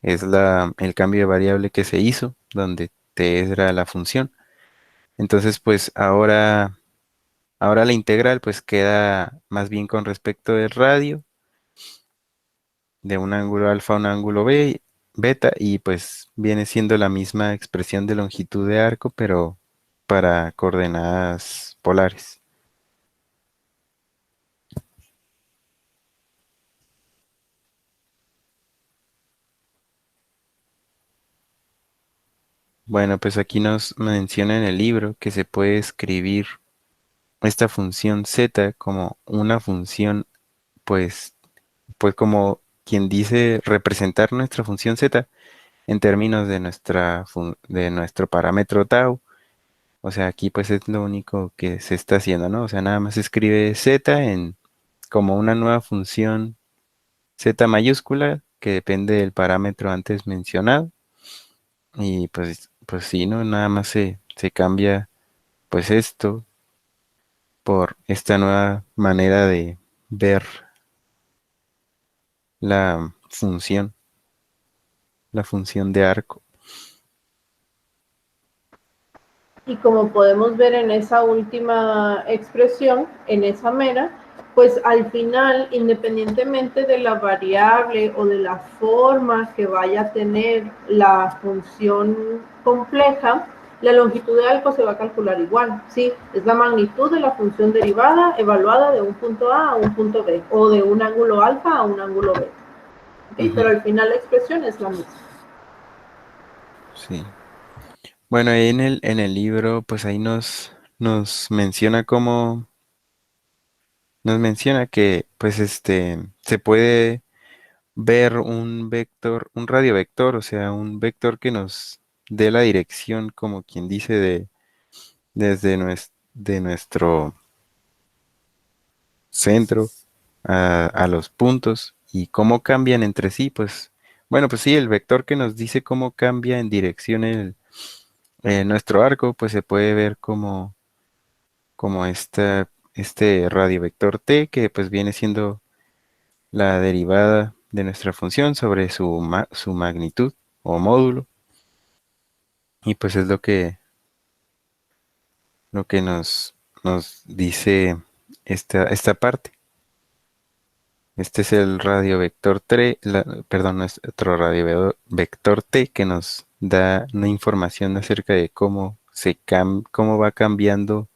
Speaker 2: el cambio de variable que se hizo, donde t era la función. Entonces, pues ahora la integral pues queda más bien con respecto del radio, de un ángulo alfa a un ángulo beta, y pues viene siendo la misma expresión de longitud de arco, pero para coordenadas polares. Bueno, pues aquí nos menciona en el libro que se puede escribir esta función z como una función, pues, pues como quien dice representar nuestra función z en términos de de nuestro parámetro tau. O sea, aquí pues es lo único que se está haciendo, ¿no? O sea, nada más se escribe z como una nueva función z mayúscula que depende del parámetro antes mencionado. Y pues sí, ¿no? Nada más se cambia pues esto por esta nueva manera de ver la la función de arco.
Speaker 1: Y como podemos ver en esa última expresión, en esa mera, pues al final, independientemente de la variable o de la forma que vaya a tener la función compleja, la longitud de arco se va a calcular igual, ¿sí? Es la magnitud de la función derivada evaluada de un punto A un punto B, o de un ángulo alfa a un ángulo beta. ¿Okay? Pero
Speaker 2: Ujú,
Speaker 1: al final la expresión es la misma.
Speaker 2: sí. Bueno, ahí en el libro, pues ahí nos menciona nos menciona que pues se puede ver un vector, un radiovector, o sea, un vector que nos dé la dirección, como quien dice, desde de nuestro centro a los puntos y cómo cambian entre sí, pues Bueno, pues sí, el vector que nos dice cómo cambia en dirección nuestro arco, pues se puede ver como este radio vector t, que pues viene siendo la derivada de nuestra función sobre su magnitud o módulo. Y pues es lo que nos dice esta parte. Este es el radio vector 3, perdón, nuestro radio vector t que nos da una información acerca de cómo va cambiando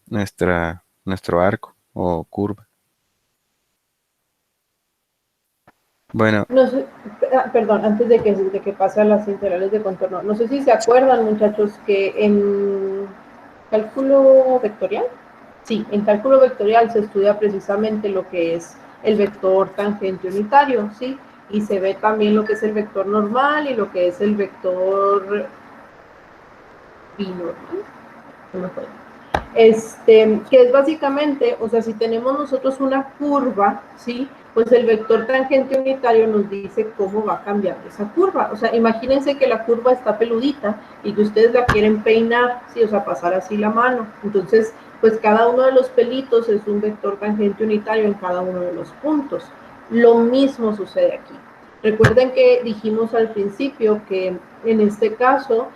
Speaker 2: nuestro arco o curva. Bueno,
Speaker 1: No sé, perdón, antes de que pase a las integrales de contorno, no sé si se acuerdan, muchachos, que en cálculo vectorial, sí, en cálculo vectorial se estudia precisamente lo que es el vector tangente unitario, ¿sí? Y se ve también lo que es el vector normal y lo que es el vector binormal, no me acuerdo. Que es básicamente, o sea, si tenemos nosotros una curva, ¿sí? Pues el vector tangente unitario nos dice cómo va a cambiar esa curva. O sea, imagínense que la curva está peludita y que ustedes la quieren peinar, ¿sí? O sea, pasar así la mano. Entonces, pues cada uno de los pelitos es un vector tangente unitario en cada uno de los puntos. Lo mismo sucede aquí. Recuerden que dijimos al principio que en este caso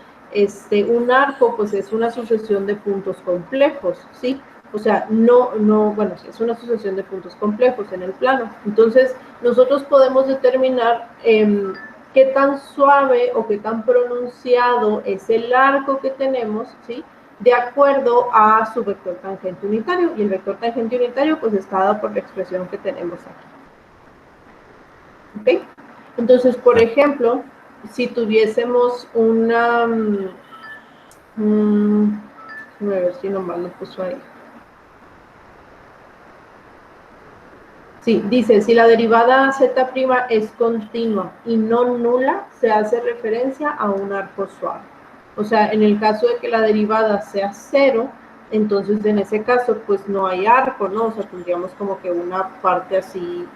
Speaker 1: un arco pues es una sucesión de puntos complejos, ¿sí? O sea, bueno, sí, es una sucesión de puntos complejos en el plano. Entonces, nosotros podemos determinar qué tan suave o qué tan pronunciado es el arco que tenemos, ¿sí? De acuerdo a su vector tangente unitario. Y el vector tangente unitario pues está dado por la expresión que tenemos aquí. ¿Ok? Entonces, por ejemplo, si tuviésemos una a ver si nomás lo puso ahí. Sí, dice, si la derivada z' es continua y no nula, se hace referencia a un arco suave. O sea, en el caso de que la derivada sea 0, entonces en ese caso pues no hay arco, ¿no? O sea, tendríamos como que una parte así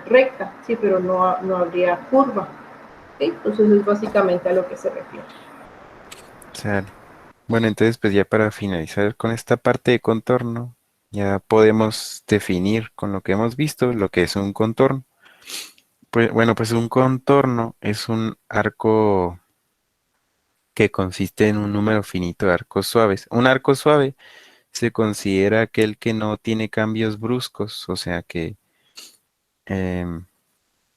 Speaker 1: recta, sí, pero no habría curva. ¿Sí? Entonces es básicamente a lo que se refiere.
Speaker 2: sale. Bueno, entonces pues ya para finalizar con esta parte de contorno, ya podemos definir con lo que hemos visto lo que es un contorno. Pues bueno, pues un contorno es un arco que consiste en un número finito de arcos suaves. Un arco suave se considera aquel que no tiene cambios bruscos, o sea em,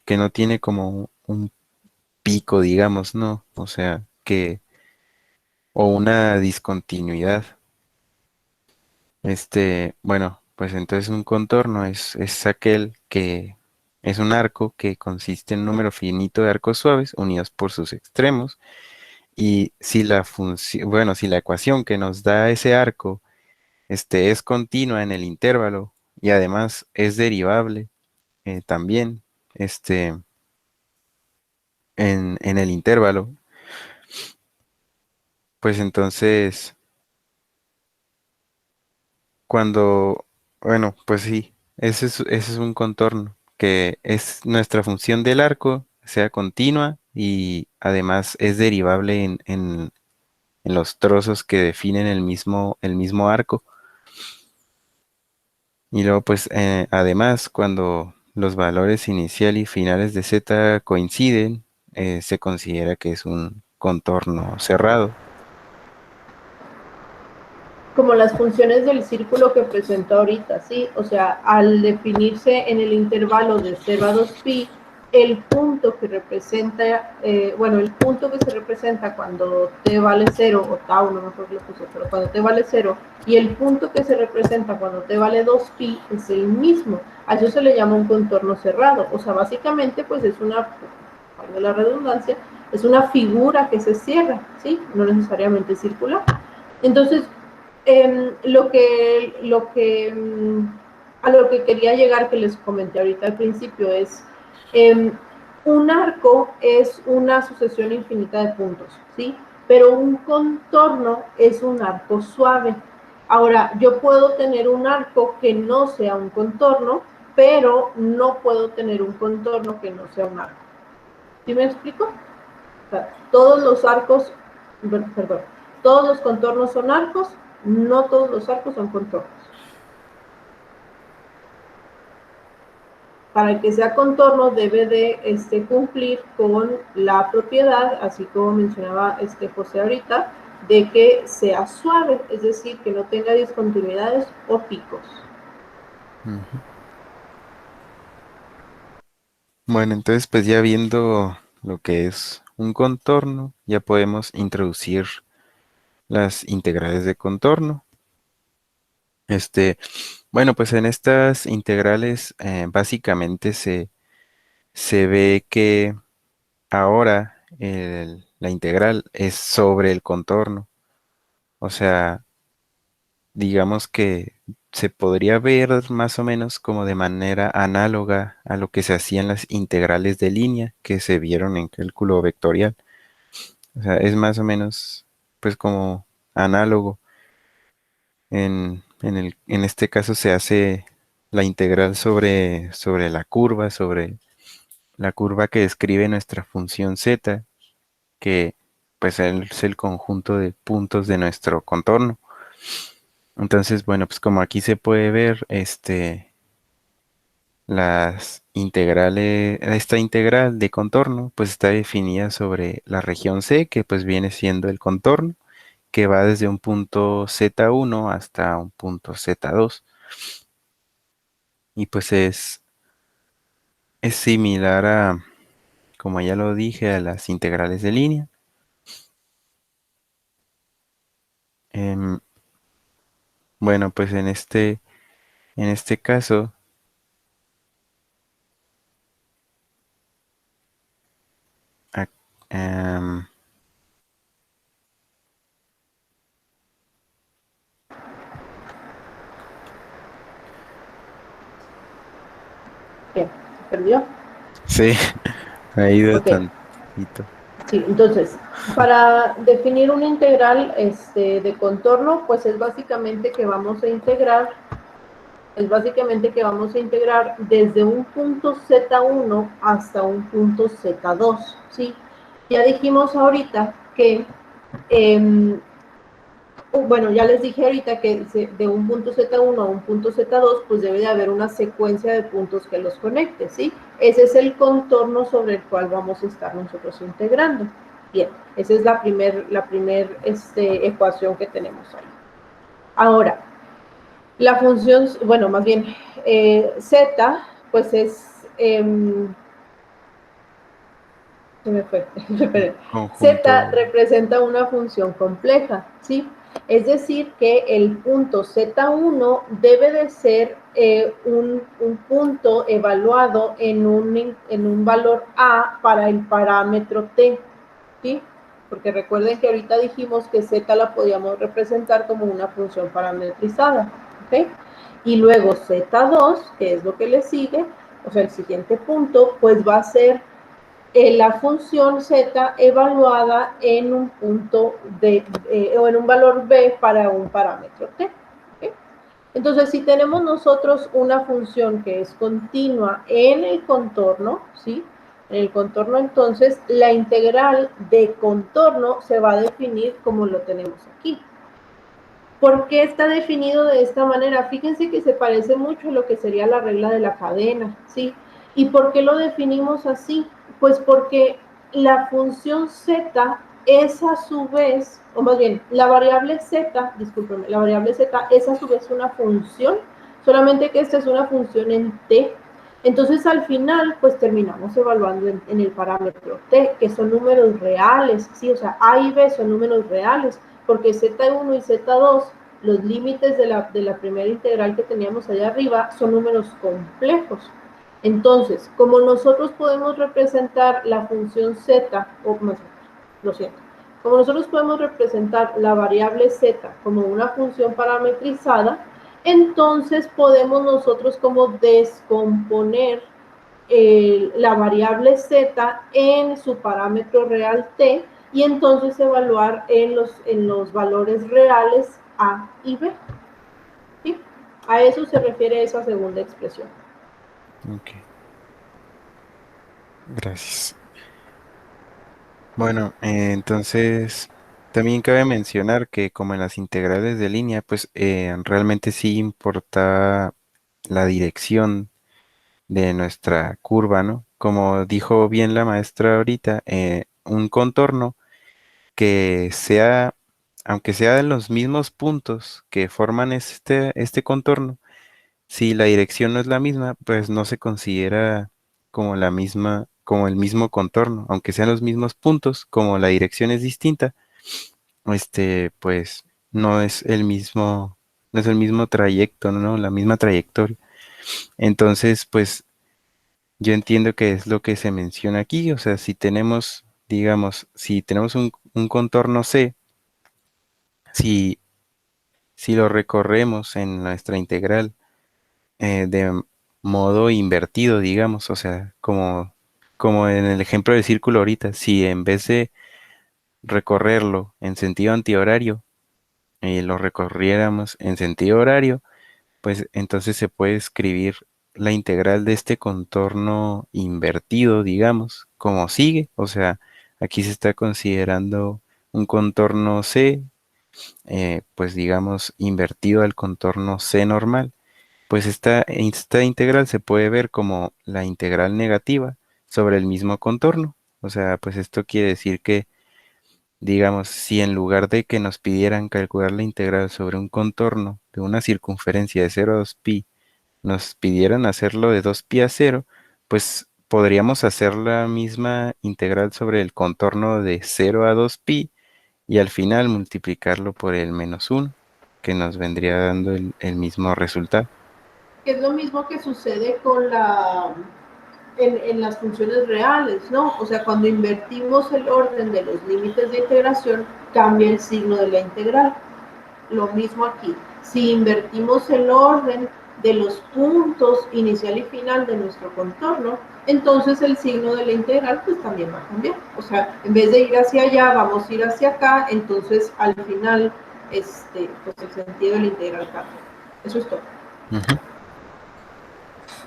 Speaker 2: que no tiene como un pico, digamos, ¿no? O sea, o una discontinuidad. Bueno, pues entonces un contorno es aquel que es un arco que consiste en un número finito de arcos suaves unidos por sus extremos. Y si la función, bueno, si la ecuación que nos da ese arco es continua en el intervalo y además es derivable también este, en el intervalo, pues entonces bueno, pues sí, ese es un contorno, que es nuestra función del arco, sea continua y además es derivable en los trozos que definen el mismo arco. Y luego, pues, además, cuando los valores inicial y finales de z coinciden, se considera que es un contorno cerrado.
Speaker 1: Como las funciones del círculo que presento ahorita, ¿sí? O sea, al definirse en el intervalo de 0 a 2pi, el punto que representa, el punto que se representa cuando t vale 0, o tau, no me acuerdo lo puse, pero cuando t vale 0, y el punto que se representa cuando t vale 2pi es el mismo. A eso se le llama un contorno cerrado. O sea, básicamente, pues es una, para la redundancia, es una figura que se cierra, ¿sí? No necesariamente circular. Entonces, a lo que quería llegar, que les comenté ahorita al principio, es un arco es una sucesión infinita de puntos, ¿sí? Pero un contorno es un arco suave. Ahora, yo puedo tener un arco que no sea un contorno, pero no puedo tener un contorno que no sea un arco. ¿Sí me explico? O sea, todos los arcos, perdón, todos los contornos son arcos, no todos los arcos son contornos. Para que sea contorno debe de cumplir con la propiedad, así como mencionaba José ahorita, de que sea suave, es decir, que no tenga discontinuidades o picos.
Speaker 2: Ujú. Bueno, entonces pues ya viendo lo que es un contorno, ya podemos introducir las integrales de contorno. Bueno, pues en estas integrales básicamente se ve que ahora la integral es sobre el contorno. O sea, digamos que se podría ver más o menos como de manera análoga a lo que se hacían las integrales de línea que se vieron en cálculo vectorial. O sea, es más o menos pues como análogo. En este caso se hace la integral sobre sobre la curva que describe nuestra función z, que pues es el conjunto de puntos de nuestro contorno. Entonces, bueno, pues como aquí se puede ver, las integrales, esta integral de contorno, pues está definida sobre la región C, que pues viene siendo el contorno, que va desde un punto Z1 hasta un punto Z2. Y pues es similar a, como ya lo dije, a las integrales de línea. Em, bueno, pues en este caso, ac- em,
Speaker 1: Bien, ¿se perdió?
Speaker 2: sí, ha ido
Speaker 1: Ok,
Speaker 2: tantito.
Speaker 1: sí, entonces, para definir una integral de contorno, pues es básicamente que vamos a integrar desde un punto Z1 hasta un punto Z2, ¿sí? Ya dijimos ahorita que, bueno, ya les dije ahorita que de un punto Z1 a un punto Z2, pues debe de haber una secuencia de puntos que los conecte, ¿sí? Ese es el contorno sobre el cual vamos a estar nosotros integrando. Bien, esa es la primer ecuación que tenemos ahí. Ahora, la función, bueno, más bien, z, pues es, se me fue, z
Speaker 2: Conjunto.
Speaker 1: representa una función compleja, ¿sí? Es decir, que el punto z1 debe de ser un punto evaluado en un valor a para el parámetro t, ¿sí? Porque recuerden que ahorita dijimos que z la podíamos representar como una función parametrizada, ¿ok? Y luego z2, que es lo que le sigue, o sea, el siguiente punto, pues va a ser la función z evaluada en un punto o en un valor b para un parámetro t. ¿Okay? Entonces, si tenemos nosotros una función que es continua en el contorno, ¿sí? En el contorno, entonces, la integral de contorno se va a definir como lo tenemos aquí. ¿Por qué está definido de esta manera? Fíjense que se parece mucho a lo que sería la regla de la cadena, ¿sí? ¿Y por qué lo definimos así? Pues porque la función z es a su vez, o más bien, la variable z, discúlpenme, la variable z es a su vez una función, solamente que esta es una función en t. Entonces, al final, pues terminamos evaluando en el parámetro t, que son números reales, ¿sí? O sea, a y b son números reales, porque z1 y z2, los límites de la primera integral que teníamos allá arriba, son números complejos. Entonces, como nosotros podemos representar la función z, o más, lo siento, como nosotros podemos representar la variable z como una función parametrizada, entonces podemos nosotros como descomponer la variable z en su parámetro real t y entonces evaluar en los valores reales a y b. ¿Sí? A eso se refiere esa segunda expresión.
Speaker 2: Ok, gracias. Bueno, entonces también cabe mencionar que como en las integrales de línea, pues realmente sí importa la dirección de nuestra curva, ¿no? Como dijo bien la maestra ahorita, un contorno que sea, aunque sea de los mismos puntos que forman este contorno, si la dirección no es la misma, pues no se considera como la misma, como el mismo contorno, aunque sean los mismos puntos, como la dirección es distinta, pues no es el mismo, no es el mismo trayecto, ¿no? La misma trayectoria. Entonces, pues yo entiendo que es lo que se menciona aquí, o sea, si tenemos, digamos, si tenemos un contorno C, si, si lo recorremos en nuestra integral de modo invertido, digamos, o sea, como en el ejemplo del círculo ahorita, si en vez de recorrerlo en sentido antihorario, lo recorriéramos en sentido horario, pues entonces se puede escribir la integral de este contorno invertido, digamos, como sigue. O sea, aquí se está considerando un contorno C, pues digamos, invertido al contorno C normal. Pues esta integral se puede ver como la integral negativa sobre el mismo contorno. O sea, pues esto quiere decir que, digamos, si en lugar de que nos pidieran calcular la integral sobre un contorno de una circunferencia de 0 a 2pi, nos pidieran hacerlo de 2pi a 0, pues podríamos hacer la misma integral sobre el contorno de 0 a 2pi y al final multiplicarlo por el -1, que nos vendría dando el mismo resultado.
Speaker 1: Que es lo mismo que sucede con en las funciones reales, ¿no? O sea, cuando invertimos el orden de los límites de integración, cambia el signo de la integral. Lo mismo aquí. Si invertimos el orden de los puntos inicial y final de nuestro contorno, entonces el signo de la integral pues también va a cambiar. O sea, en vez de ir hacia allá, vamos a ir hacia acá, entonces al final pues el sentido de la integral cambia. Eso es todo.
Speaker 2: Ujú.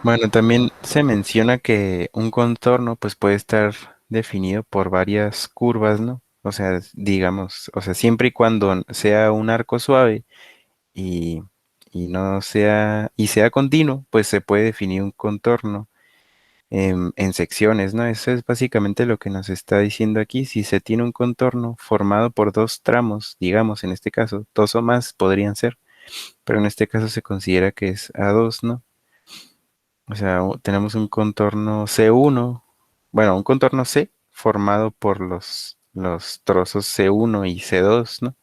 Speaker 2: Bueno, también se menciona que un contorno pues puede estar definido por varias curvas, ¿no? O sea, digamos, o sea, siempre y cuando sea un arco suave y, y no sea, y sea continuo, pues se puede definir un contorno en secciones, ¿no? Eso es básicamente lo que nos está diciendo aquí. Si se tiene un contorno formado por dos tramos, digamos, en este caso, dos o más podrían ser, pero en este caso se considera que es a dos, ¿no? O sea, tenemos un contorno C1, bueno, un contorno C formado por los trozos C1 y C2, ¿no?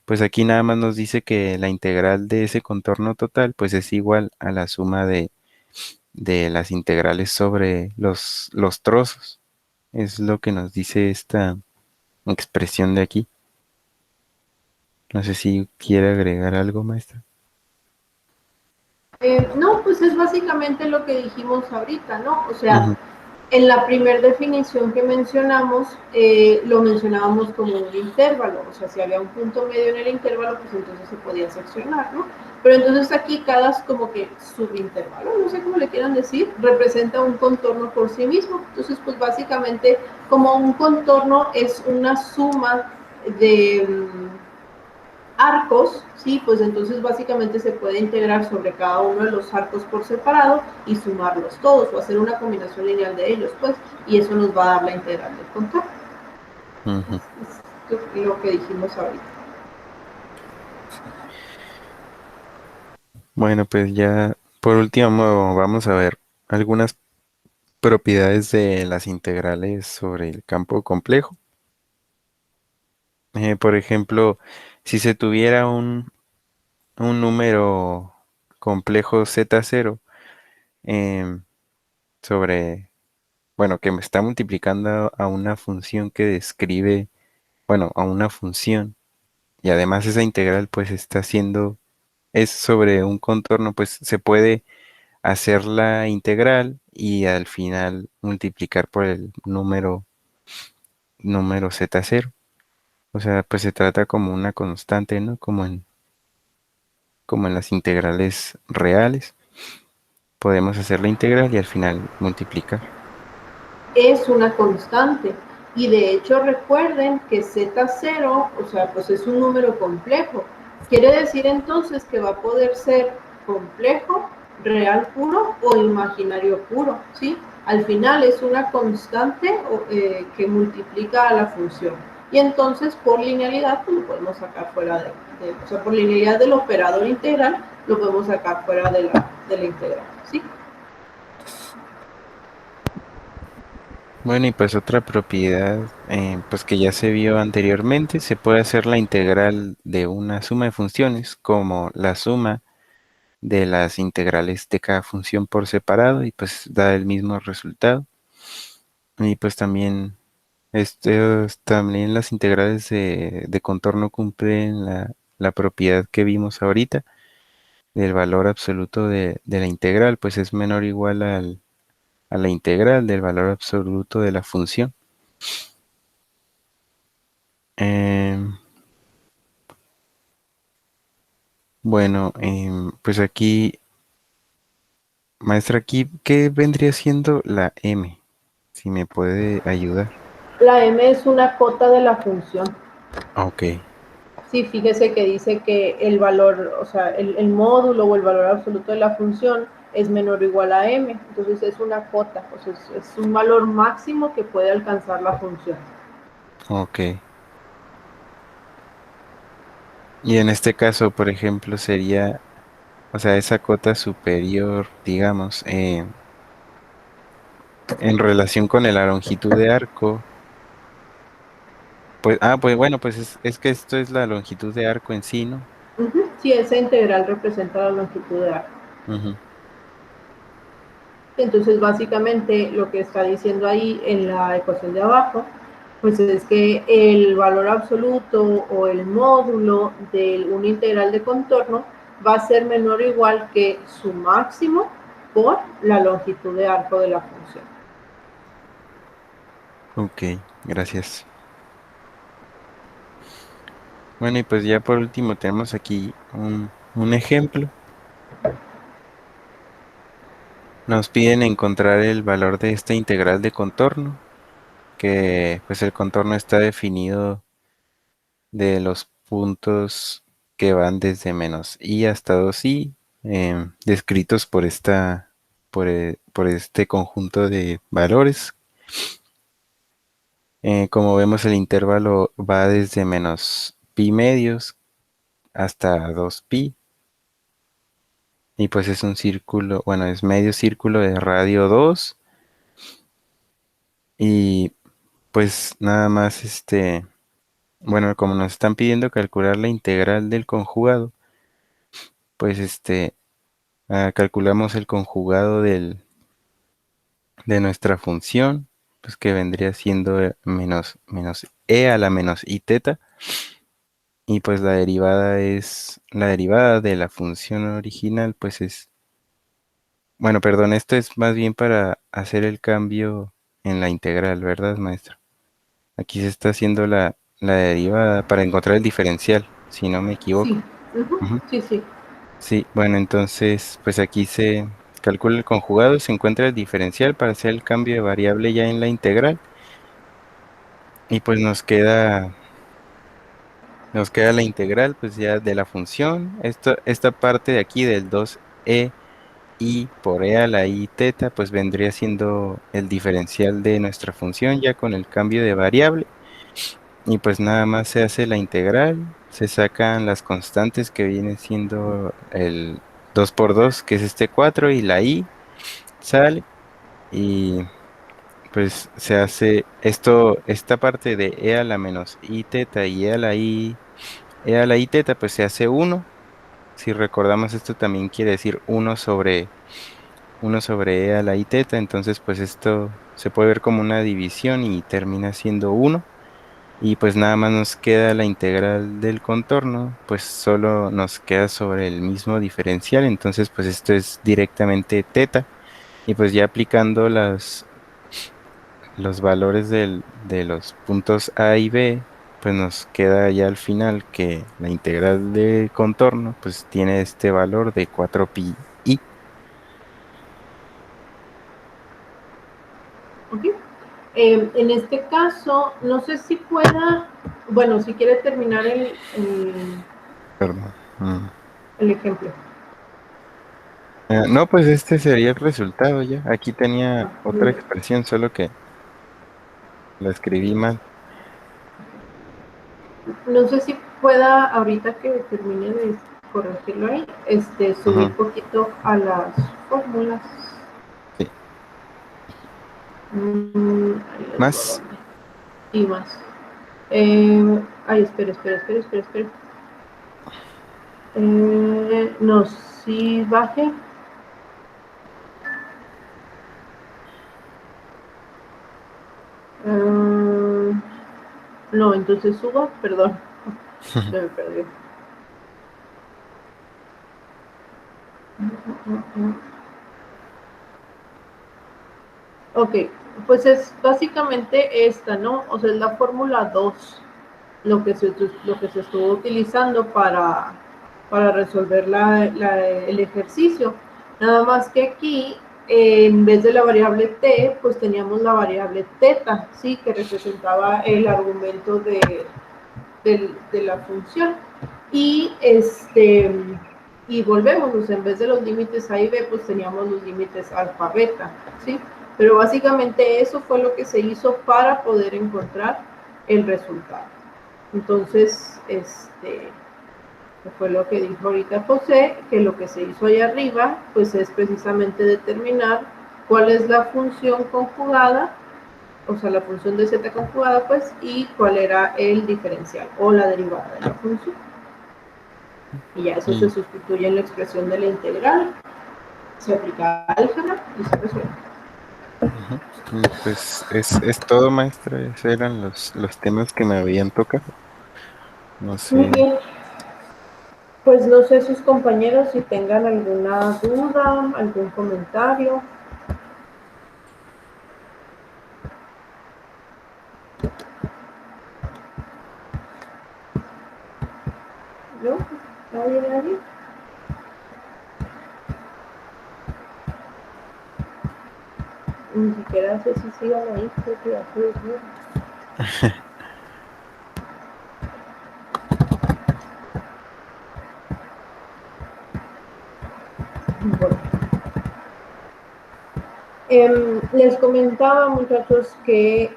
Speaker 2: Pues aquí nada más nos dice que la integral de ese contorno total pues es igual a la suma de las integrales sobre los trozos. Es lo que nos dice esta expresión de aquí. No sé si quiere agregar algo, maestra.
Speaker 1: No, pues es básicamente lo que dijimos ahorita, ¿no? O sea,
Speaker 2: Ujú,
Speaker 1: en la primera definición que mencionamos, lo mencionábamos como un intervalo, o sea, si había un punto medio en el intervalo, pues entonces se podía seccionar, ¿no? Pero entonces aquí cada como que subintervalo, no sé cómo le quieran decir, representa un contorno por sí mismo. Entonces, pues básicamente, como un contorno es una suma de arcos, sí, pues entonces básicamente se puede integrar sobre cada uno de los arcos por separado y sumarlos todos o hacer una combinación lineal de ellos, pues, y eso nos va a dar la integral del contorno.
Speaker 2: ujú.
Speaker 1: Es lo que dijimos ahorita.
Speaker 2: Bueno, pues ya por último vamos a ver algunas propiedades de las integrales sobre el campo complejo. Por ejemplo, si se tuviera un número complejo Z0 em, sobre, bueno, que me está multiplicando a una función que describe, bueno, a una función, y además esa integral pues está haciendo, es sobre un contorno, pues se puede hacer la integral y al final multiplicar por el número Z0. O sea, pues se trata como una constante, ¿no? Como en las integrales reales. Podemos hacer la integral y al final multiplicar.
Speaker 1: Es una constante. Y de hecho recuerden que Z0, o sea, pues es un número complejo. Quiere decir entonces que va a poder ser complejo, real puro o imaginario puro, ¿sí? Al final es una constante que multiplica a la función. Y entonces por linealidad pues, lo podemos sacar fuera o sea, por linealidad del operador integral lo podemos sacar fuera de la integral, ¿sí?
Speaker 2: Bueno, y pues otra propiedad, pues que ya se vio anteriormente, se puede hacer la integral de una suma de funciones como la suma de las integrales de cada función por separado y pues da el mismo resultado. Y pues también las integrales de contorno cumplen la propiedad que vimos ahorita del valor absoluto de la integral, pues es menor o igual a la integral del valor absoluto de la función. Em, bueno, pues aquí, maestra, aquí, ¿qué vendría siendo la m? Si me puede ayudar.
Speaker 1: La m es una cota de la función.
Speaker 2: Ok,
Speaker 1: Sí, fíjese que dice que el valor, o sea, el módulo o el valor absoluto de la función es menor o igual a m, entonces es una cota, o sea, es un valor máximo que puede alcanzar la función.
Speaker 2: ok. Y en este caso, por ejemplo, sería, o sea, esa cota superior, digamos, en relación con la longitud de arco, pues, pues bueno, pues es que esto es la longitud de arco en sí, ¿no?
Speaker 1: Sí, esa integral representa la longitud de arco.
Speaker 2: Ujú.
Speaker 1: Entonces, básicamente, lo que está diciendo ahí en la ecuación de abajo, pues es que el valor absoluto o el módulo de una integral de contorno va a ser menor o igual que su máximo por la longitud de arco de la función.
Speaker 2: Ok, gracias. Bueno, y pues ya por último tenemos aquí un ejemplo. Nos piden encontrar el valor de esta integral de contorno, que pues el contorno está definido de los puntos que van desde menos i hasta 2i, descritos por por este conjunto de valores. Como vemos, el intervalo va desde menos pi medios hasta 2pi, y pues es un círculo, bueno, es medio círculo de radio 2, y pues nada más bueno, como nos están pidiendo calcular la integral del conjugado, pues calculamos el conjugado de nuestra función, pues que vendría siendo menos e a la menos i teta, y pues la derivada de la función original, pues bueno, perdón, esto es más bien para hacer el cambio en la integral, ¿verdad, maestro? Aquí se está haciendo la derivada para encontrar el diferencial, si no me
Speaker 1: Sí,
Speaker 2: equivoco. Ujú.
Speaker 1: sí, sí.
Speaker 2: Sí, bueno, entonces, pues aquí se calcula el conjugado, se encuentra el diferencial para hacer el cambio de variable ya en la integral, y pues nos queda la integral, pues ya de la función. Esta parte de aquí del 2e y por e a la i teta, pues vendría siendo el diferencial de nuestra función ya con el cambio de variable. Y pues nada más se hace la integral, se sacan las constantes que viene siendo el 2 por 2 que es este 4, y la i sale, y pues se hace esta parte de e a la menos i teta y e a la i teta, pues se hace uno. Si recordamos, esto también quiere decir uno sobre e a la i teta, entonces pues esto se puede ver como una división y termina siendo uno. Y pues nada más nos queda la integral del contorno, pues solo nos queda sobre el mismo diferencial, entonces pues esto es directamente teta. Y pues ya aplicando los valores de los puntos A y B, pues nos queda ya al final que la integral de contorno pues tiene este valor de 4pi i.
Speaker 1: ¿Ok? En este caso, no sé si pueda, bueno, si quiere terminar
Speaker 2: Perdón.
Speaker 1: el ejemplo.
Speaker 2: No, pues este sería el resultado ya. Aquí tenía
Speaker 1: Muy
Speaker 2: otra
Speaker 1: bien.
Speaker 2: expresión, solo que la escribí mal.
Speaker 1: No sé si pueda, ahorita que termine de corregirlo ahí, subir
Speaker 2: Ujú,
Speaker 1: poquito a las fórmulas.
Speaker 2: sí.
Speaker 1: Ahí les voy a
Speaker 2: Más.
Speaker 1: dar y más. Ay, espera. No, si baje. No, entonces suba, perdón, se me perdió. Ok, pues es básicamente esta, ¿no? O sea, es la fórmula 2 lo que se estuvo utilizando para resolver el ejercicio. Nada más que aquí, en vez de la variable t, pues teníamos la variable teta, ¿sí? Que representaba el argumento de la función. Y, y volvemos, o sea, en vez de los límites A y B, pues teníamos los límites alfa, beta, ¿sí? Pero básicamente eso fue lo que se hizo para poder encontrar el resultado. Entonces, fue lo que dijo ahorita José, que lo que se hizo ahí arriba, pues es precisamente determinar cuál es la función conjugada, o sea, la función de z conjugada, pues, y cuál era el diferencial o la derivada de la función. Y ya eso se
Speaker 2: Y,
Speaker 1: sustituye en la expresión de la integral, se aplica álgebra y se resuelve.
Speaker 2: ujú, y pues es todo, maestra. Esos eran los temas que me habían tocado. No
Speaker 1: Muy
Speaker 2: sé.
Speaker 1: bien, pues no sé sus compañeros si tengan alguna duda, algún comentario. ¿No? ¿Nadie? Ni siquiera sé si sigan ahí, creo que ya puedes ver. Bueno. Les comentaba, muchachos, que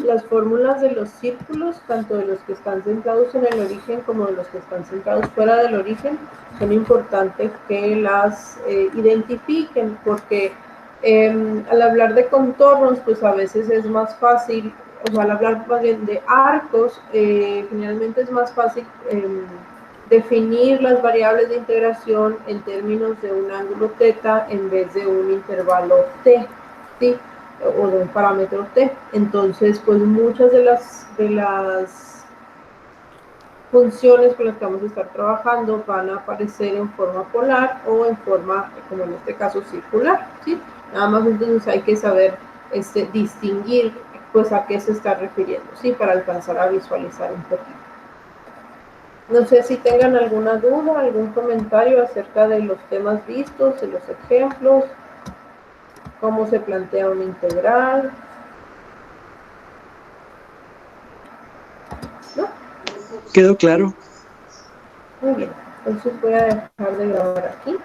Speaker 1: las fórmulas de los círculos, tanto de los que están centrados en el origen como de los que están centrados fuera del origen, son importantes que las identifiquen, porque al hablar de contornos, pues a veces es más fácil, o sea, al hablar más bien de arcos, generalmente es más fácil definir las variables de integración en términos de un ángulo θ en vez de un intervalo t, ¿sí? O de un parámetro t. Entonces, pues muchas de las funciones con las que vamos a estar trabajando van a aparecer en forma polar o en forma, como en este caso, circular, ¿sí? Nada más entonces hay que saber distinguir pues a qué se está refiriendo, ¿sí? Para alcanzar a visualizar un poquito. No sé si tengan alguna duda, algún comentario acerca de los temas vistos, de los ejemplos, cómo se plantea una integral. ¿No?
Speaker 3: Quedó claro.
Speaker 1: Muy bien, entonces voy a dejar de grabar aquí.